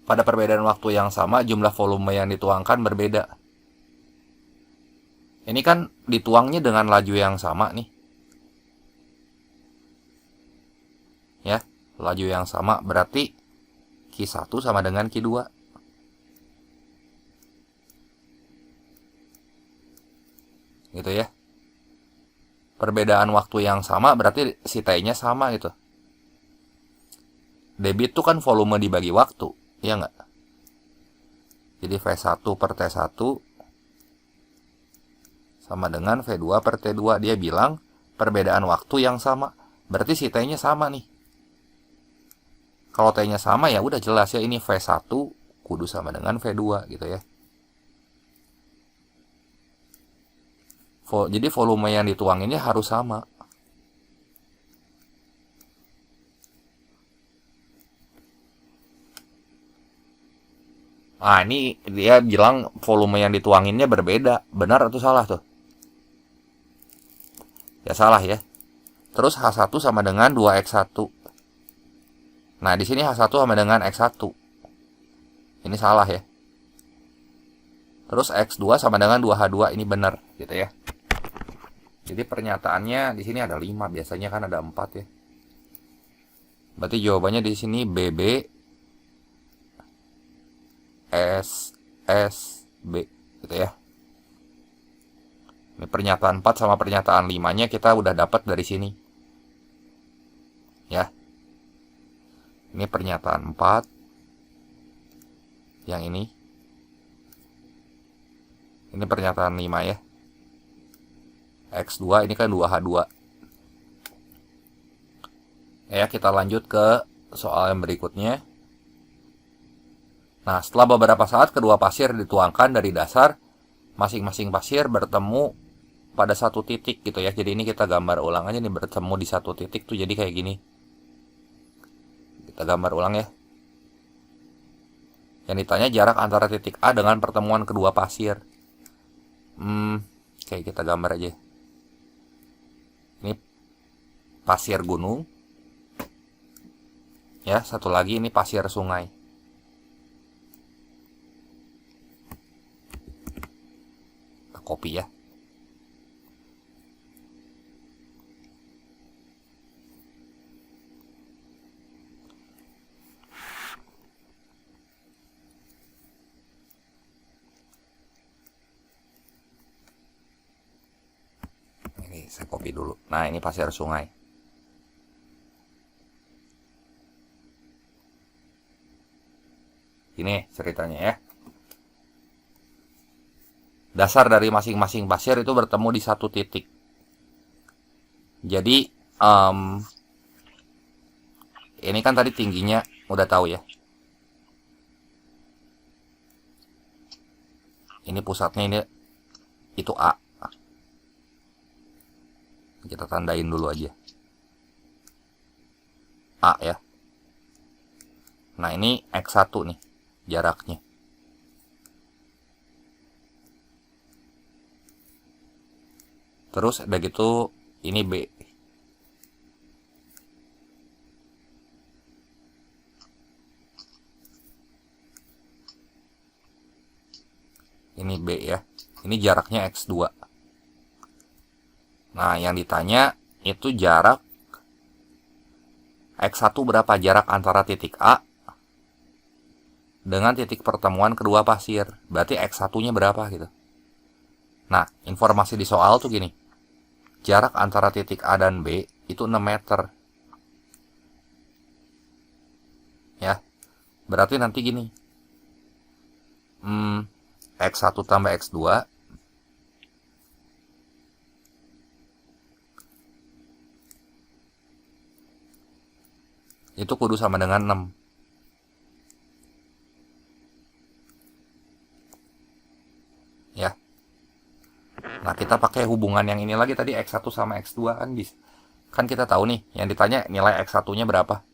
pada perbedaan waktu yang sama, jumlah volume yang dituangkan berbeda. Ini kan dituangnya dengan laju yang sama nih. Ya, laju yang sama berarti Q1 sama dengan Q2. Gitu ya. Perbedaan waktu yang sama berarti si T-nya sama gitu. Debit itu kan volume dibagi waktu, ya nggak? Jadi V1 per T1 sama dengan V2 per T2. Dia bilang perbedaan waktu yang sama. Berarti si T-nya sama nih. Kalau T-nya sama ya udah jelas ya, ini V1 kudu sama dengan V2 gitu ya. Jadi volume yang dituanginnya harus sama. Nah, ini dia bilang volume yang dituanginnya berbeda. Benar atau salah tuh? Ya salah ya. Terus H1 sama dengan 2X1. Nah, di sini H1 sama dengan X1. Ini salah ya. Terus X2 sama dengan 2H2, ini benar gitu ya. Jadi pernyataannya di sini ada 5, biasanya kan ada 4 ya. Berarti jawabannya di sini BB S B gitu ya. Ini pernyataan 4 sama pernyataan 5-nya kita udah dapat dari sini. Ya. Ini pernyataan 4. Yang ini. Ini pernyataan 5 ya. X2 ini kan 2H2. Ya, kita lanjut ke soal yang berikutnya. Nah, setelah beberapa saat kedua pasir dituangkan dari dasar, masing-masing pasir bertemu pada satu titik gitu ya. Jadi ini kita gambar ulang aja nih, bertemu di satu titik tuh jadi kayak gini. Kita gambar ulang ya. Yang ditanya jarak antara titik A dengan pertemuan kedua pasir. Kayak kita gambar aja. Ini pasir gunung. Ya, satu lagi ini pasir sungai. Kopi ya. Ini saya kopi dulu. Nah, ini pasir sungai. Ini ceritanya ya. Dasar dari masing-masing pasir itu bertemu di satu titik. Jadi ini kan tadi tingginya udah tahu ya. Ini pusatnya ini itu A. Kita tandain dulu aja. A ya. Nah, ini X1 nih jaraknya. Terus udah gitu ini B. Ini B ya. Ini jaraknya X2. Nah, yang ditanya itu jarak X1 berapa, jarak antara titik A dengan titik pertemuan kedua pasir. Berarti X1-nya berapa gitu. Nah, informasi di soal tuh gini. Jarak antara titik A dan B itu 6 meter. Ya. Berarti nanti gini. X1 tambah X2 itu kudu sama dengan 6. Ya. Nah, kita pakai hubungan yang ini lagi tadi, X1 sama X2 kan bisa. Kan kita tahu nih, yang ditanya nilai X1-nya berapa.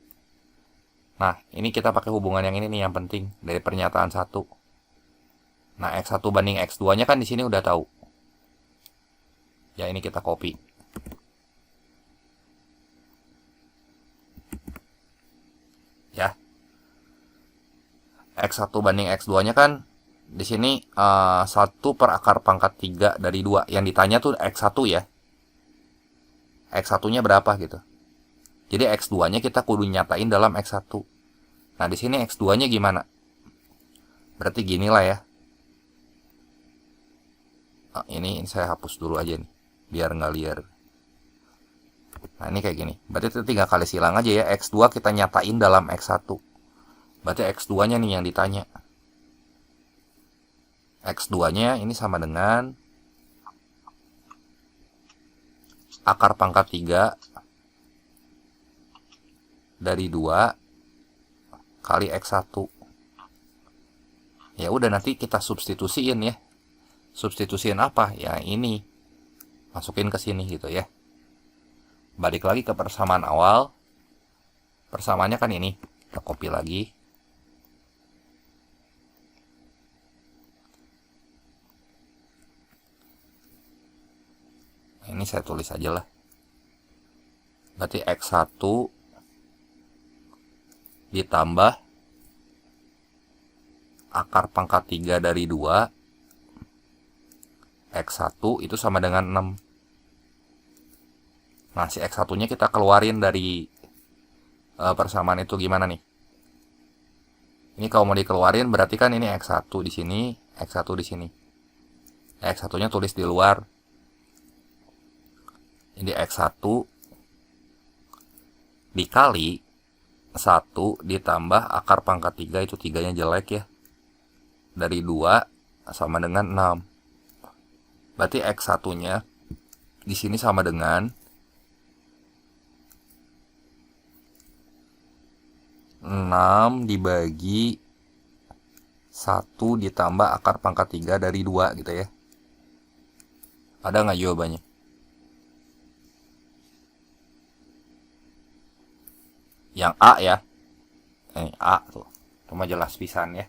Nah, ini kita pakai hubungan yang ini nih yang penting dari pernyataan 1. Nah, X1 banding X2-nya kan di sini udah tahu. Ya, ini kita copy. Ya. X1 banding X2-nya kan di sini 1 per akar pangkat 3 dari 2. Yang ditanya tuh X1 ya. X1-nya berapa gitu. Jadi X2-nya kita kudu nyatain dalam X1. Nah, di sini X2-nya gimana? Berarti gini lah ya. Ini saya hapus dulu aja nih, biar nggak liar. Nah, ini kayak gini. Berarti itu tinggal kali silang aja ya. X2 kita nyatain dalam X1. Berarti X2-nya nih yang ditanya. X2-nya ini sama dengan akar pangkat 3 dari 2 kali X1. Ya udah, nanti kita substitusiin ya. Substitusiin apa? Ya ini. Masukin ke sini gitu ya. Balik lagi ke persamaan awal. Persamaannya kan ini. Kita copy lagi. Ini saya tulis aja lah. Berarti X1 ditambah akar pangkat 3 dari 2 X1 itu sama dengan 6. Nah, si X1-nya kita keluarin dari persamaan itu gimana nih? Ini kalau mau dikeluarin berarti kan ini X1 di sini, X1 di sini. X1-nya tulis di luar. Ini X1 dikali 1 ditambah akar pangkat 3, itu 3-nya jelek ya. Dari 2 sama dengan 6. Berarti X1-nya di sini sama dengan 6 dibagi 1 ditambah akar pangkat 3 dari 2 gitu ya. Ada nggak jawabannya? Yang A ya. Ini A tuh. Cuma jelas pisan ya.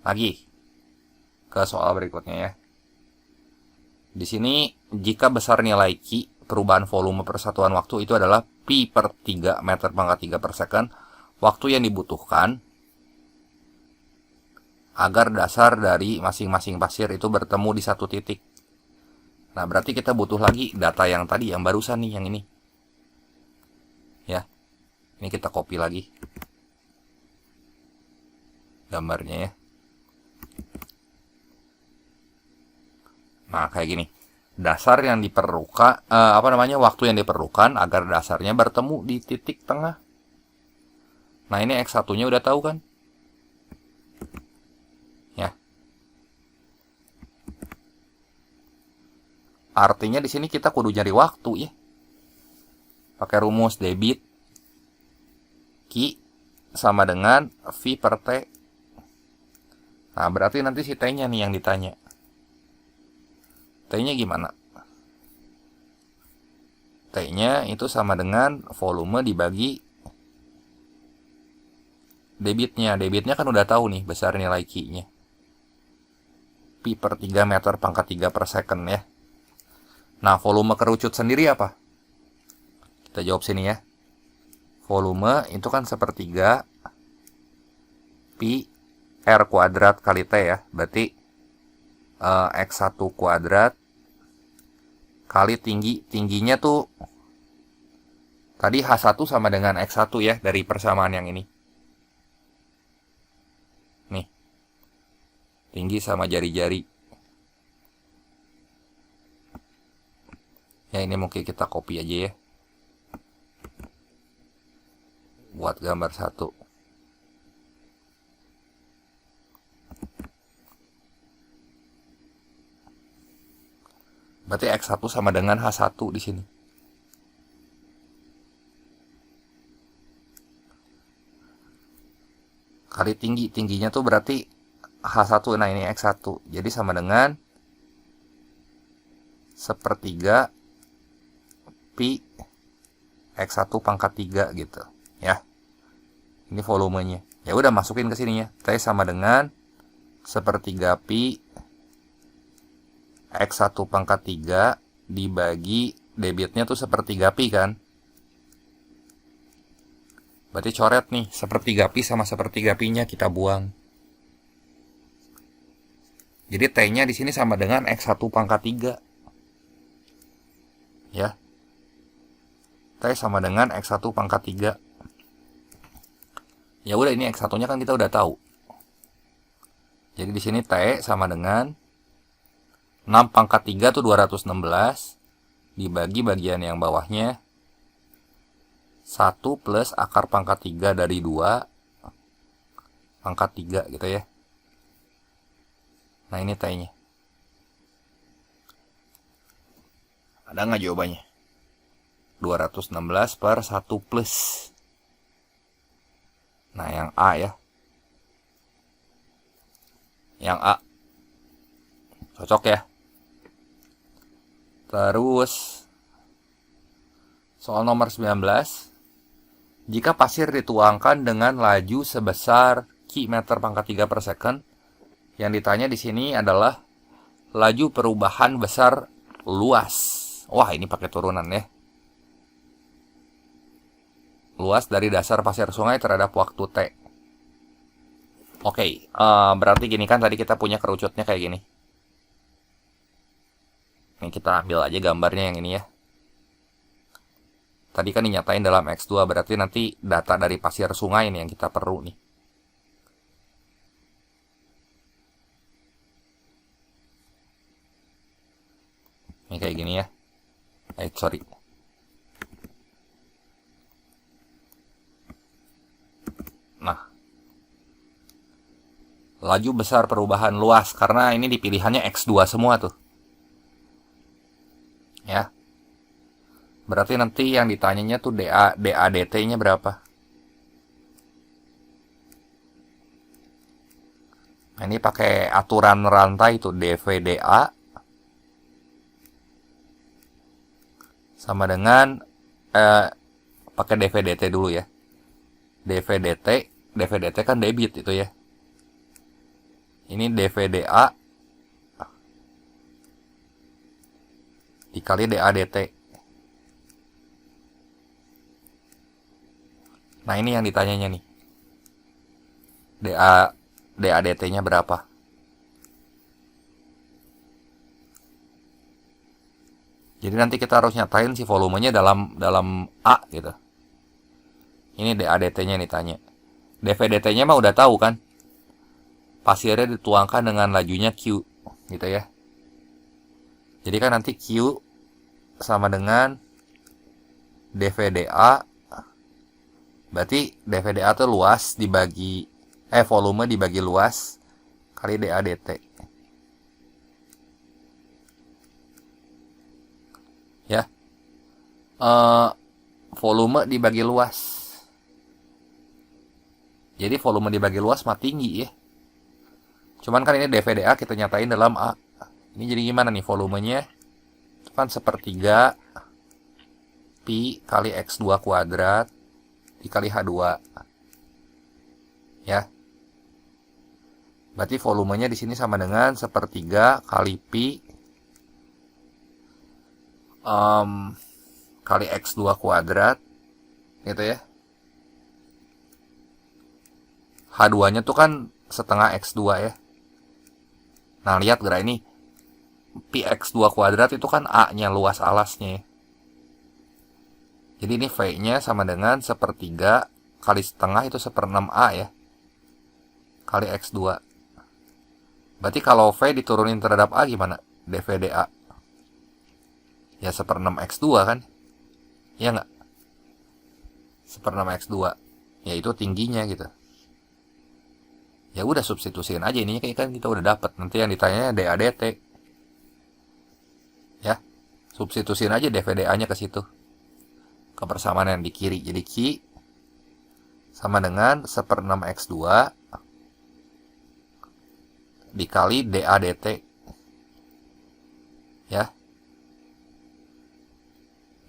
Lagi ke soal berikutnya ya. Di sini jika besar nilai Q, perubahan volume persatuan waktu itu adalah pi per 3 meter pangkat 3 per second, waktu yang dibutuhkan agar dasar dari masing-masing pasir itu bertemu di satu titik. Nah, berarti kita butuh lagi data yang tadi, yang barusan nih, yang ini. Ya, ini kita copy lagi gambarnya ya. Nah, kayak gini. Dasar yang diperlukan, waktu yang diperlukan agar dasarnya bertemu di titik tengah. Nah, ini X1-nya udah tahu kan? Ya. Artinya di sini kita kudu nyari waktu ya. Pakai rumus debit Q sama dengan V per T. Nah, berarti nanti si T-nya nih yang ditanya. T-nya gimana? T-nya itu sama dengan volume dibagi debitnya. Debitnya kan udah tahu nih besar nilai Q-nya. Pi per 3 meter pangkat 3 per second ya. Nah, volume kerucut sendiri apa? Kita jawab sini ya. Volume itu kan sepertiga pi R kuadrat kali T ya. Berarti X1 kuadrat kali tingginya tuh tadi H1 sama dengan X1 ya dari persamaan yang ini. Nih. Tinggi sama jari-jari. Ya, ini mungkin kita copy aja ya. Buat gambar 1. Berarti X1 sama dengan H1 di sini. Kali tingginya tuh berarti H1. Nah, ini X1. Jadi sama dengan sepertiga pi X1 pangkat 3 gitu. Ya. Ini volumenya. Ya udah masukin ke sininya. T sama dengan sepertiga pi X1 pangkat 3 dibagi debitnya tuh sepertiga pi kan. Berarti coret nih, sepertiga pi sama sepertiga pi-nya kita buang. Jadi T-nya di sini sama dengan X1 pangkat 3. Ya. T sama dengan X1 pangkat 3. Ya udah, ini X1-nya kan kita udah tahu. Jadi di sini T sama dengan 6 pangkat 3 tuh 216 dibagi bagian yang bawahnya 1 plus akar pangkat 3 dari 2 pangkat 3 gitu ya. Nah, ini T-nya. Ada nggak jawabannya? 216 per 1 plus. Nah, yang A ya. Yang A. Cocok ya. Terus soal nomor 19. Jika pasir dituangkan dengan laju sebesar Q meter pangkat 3 per second, yang ditanya di sini adalah laju perubahan besar luas. Wah, ini pakai turunan ya. Luas dari dasar pasir sungai terhadap waktu T. Oke, berarti gini kan tadi kita punya kerucutnya kayak gini. Ini kita ambil aja gambarnya yang ini ya. Tadi kan dinyatain dalam X2, berarti nanti data dari pasir sungai ini yang kita perlu nih. Ini kayak gini ya. Sorry. Nah. Laju besar perubahan luas, karena ini dipilihannya X2 semua tuh. Ya. Berarti nanti yang ditanyanya tuh DA/dt-nya berapa? Nah, ini pakai aturan rantai tuh, dV/dA sama dengan pakai dV/dt dulu ya. dV/dt kan debit itu ya. Ini dV/dA dikali DA/dt. Nah, ini yang ditanyanya nih. DA/dt-nya berapa? Jadi nanti kita harus nyatain si volumenya dalam A gitu. Ini DA/dt-nya ditanya. dV/dt-nya mah udah tahu kan? Pasirnya dituangkan dengan lajunya Q gitu ya. Jadi kan nanti Q sama dengan dV/dA. Berarti dV/dA itu luas dibagi volume dibagi luas kali DA/dt. Ya. Volume dibagi luas. Jadi volume dibagi luas mah tinggi ya. Cuman kan ini dV/dA kita nyatain dalam A. Ini jadi gimana nih volumenya? Itu kan sepertiga pi kali X2 kuadrat dikali H2. Ya. Berarti volumenya di sini sama dengan sepertiga kali pi kali X2 kuadrat gitu ya. H2-nya tuh kan setengah X2 ya. Nah, lihat gerak ini. Pi X2 kuadrat itu kan A-nya, luas alasnya ya. Jadi ini V-nya sama dengan sepertiga kali setengah itu 1/6A ya. Kali X2. Berarti kalau V diturunin terhadap A gimana? dV/dA. Ya 1/6X2 kan? Iya nggak? 1/6X2. Ya itu tingginya gitu. Ya udah substitusiin aja ininya kayak kan kita udah dapat. Nanti yang ditanya DA/dt. Ya. Substitusiin aja dV/dA-nya ke situ. Ke persamaan yang di kiri. Jadi Q sama dengan 1/6X2 dikali DA DT. Ya.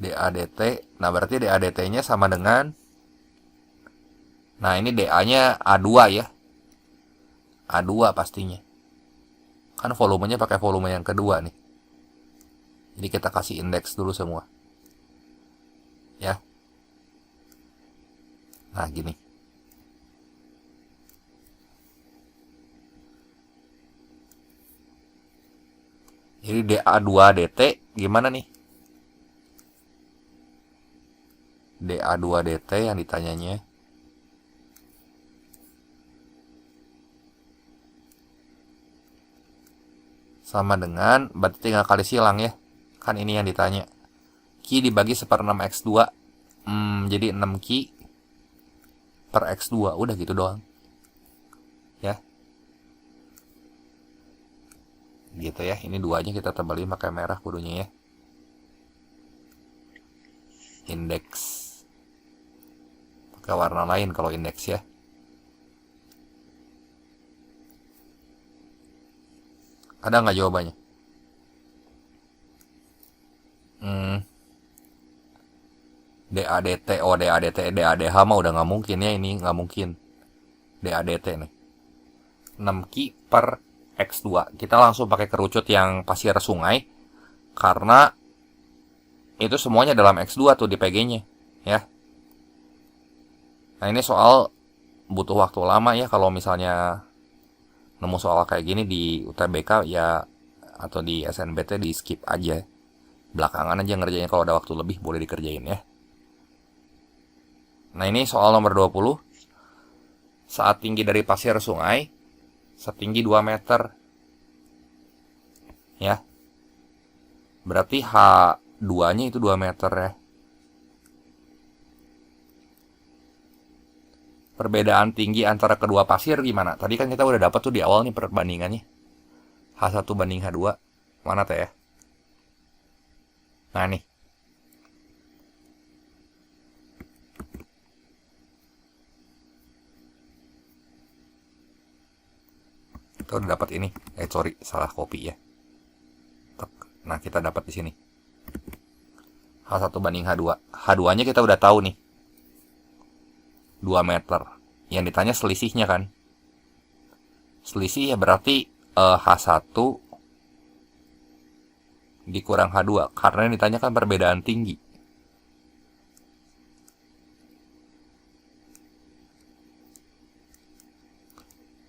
DA DT. Nah, berarti DA DT-nya sama dengan, nah ini DA-nya A2 ya. A2 pastinya. Kan volumenya pakai volume yang kedua nih. Jadi kita kasih indeks dulu semua. Ya. Nah, gini. Jadi DA2 DT gimana nih? DA2 DT yang ditanyanya. Sama dengan, berarti tinggal kali silang ya. Kan ini yang ditanya. Q dibagi 1/6 X2. Jadi 6 Q per X2. Udah gitu doang. Ya. Gitu ya. Ini duanya kita tebelin pakai merah kudunya ya. Indeks. Pakai warna lain kalau indeks ya. Ada nggak jawabannya? DADT, oh DADT, DADH mah udah nggak mungkin ya, ini nggak mungkin. DADT nih 6 Q per X2. Kita langsung pakai kerucut yang pasir sungai, karena itu semuanya dalam X2 tuh di PG-nya ya. Nah, ini soal butuh waktu lama ya, kalau misalnya nemu soal kayak gini di UTBK ya, atau di SNBT di skip aja. Belakangan aja ngerjain, kalau ada waktu lebih boleh dikerjain ya. Nah, ini soal nomor 20. Saat tinggi dari pasir sungai setinggi 2 meter. Ya. Berarti H2-nya itu 2 meter ya. Perbedaan tinggi antara kedua pasir gimana? Tadi kan kita udah dapat tuh di awal nih perbandingannya. H1 banding H2. Mana teh ya? Nah, nih. Kita udah dapat ini. Sorry, salah copy ya. Nah, kita dapat di sini. H1 banding H2. H2-nya kita udah tahu nih. 2 meter. Yang ditanya selisihnya kan. Selisih ya berarti H1 dikurang H2. Karena yang ditanya kan perbedaan tinggi.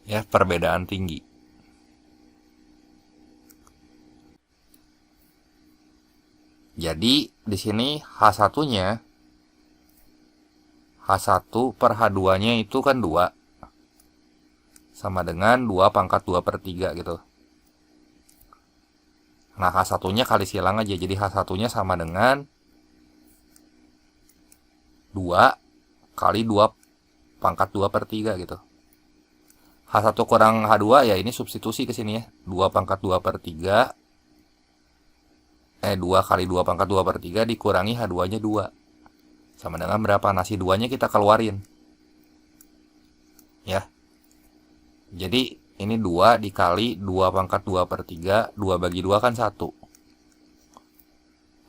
Ya, perbedaan tinggi. Jadi di sini H1-nya H1 per H2-nya itu kan 2. Sama dengan 2 pangkat 2 per 3 gitu. Nah, H1-nya kali silang aja. Jadi H1-nya sama dengan 2 kali 2 pangkat 2 per 3 gitu. H1 kurang H2 ya ini substitusi ke sini ya. 2 pangkat 2 per 3. 2 kali 2 pangkat 2 per 3 dikurangi H2-nya 2. Sama dengan berapa? Nasi 2-nya kita keluarin. Ya. Jadi ini 2 dikali 2 pangkat 2 per 3. 2 bagi 2 kan 1.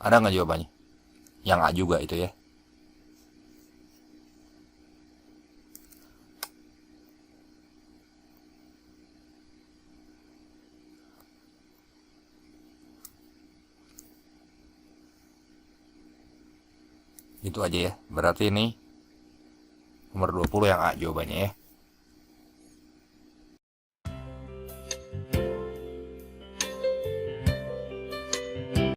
Ada nggak jawabannya? Yang A juga itu ya. Itu aja ya. Berarti ini nomor 20 yang A jawabannya ya.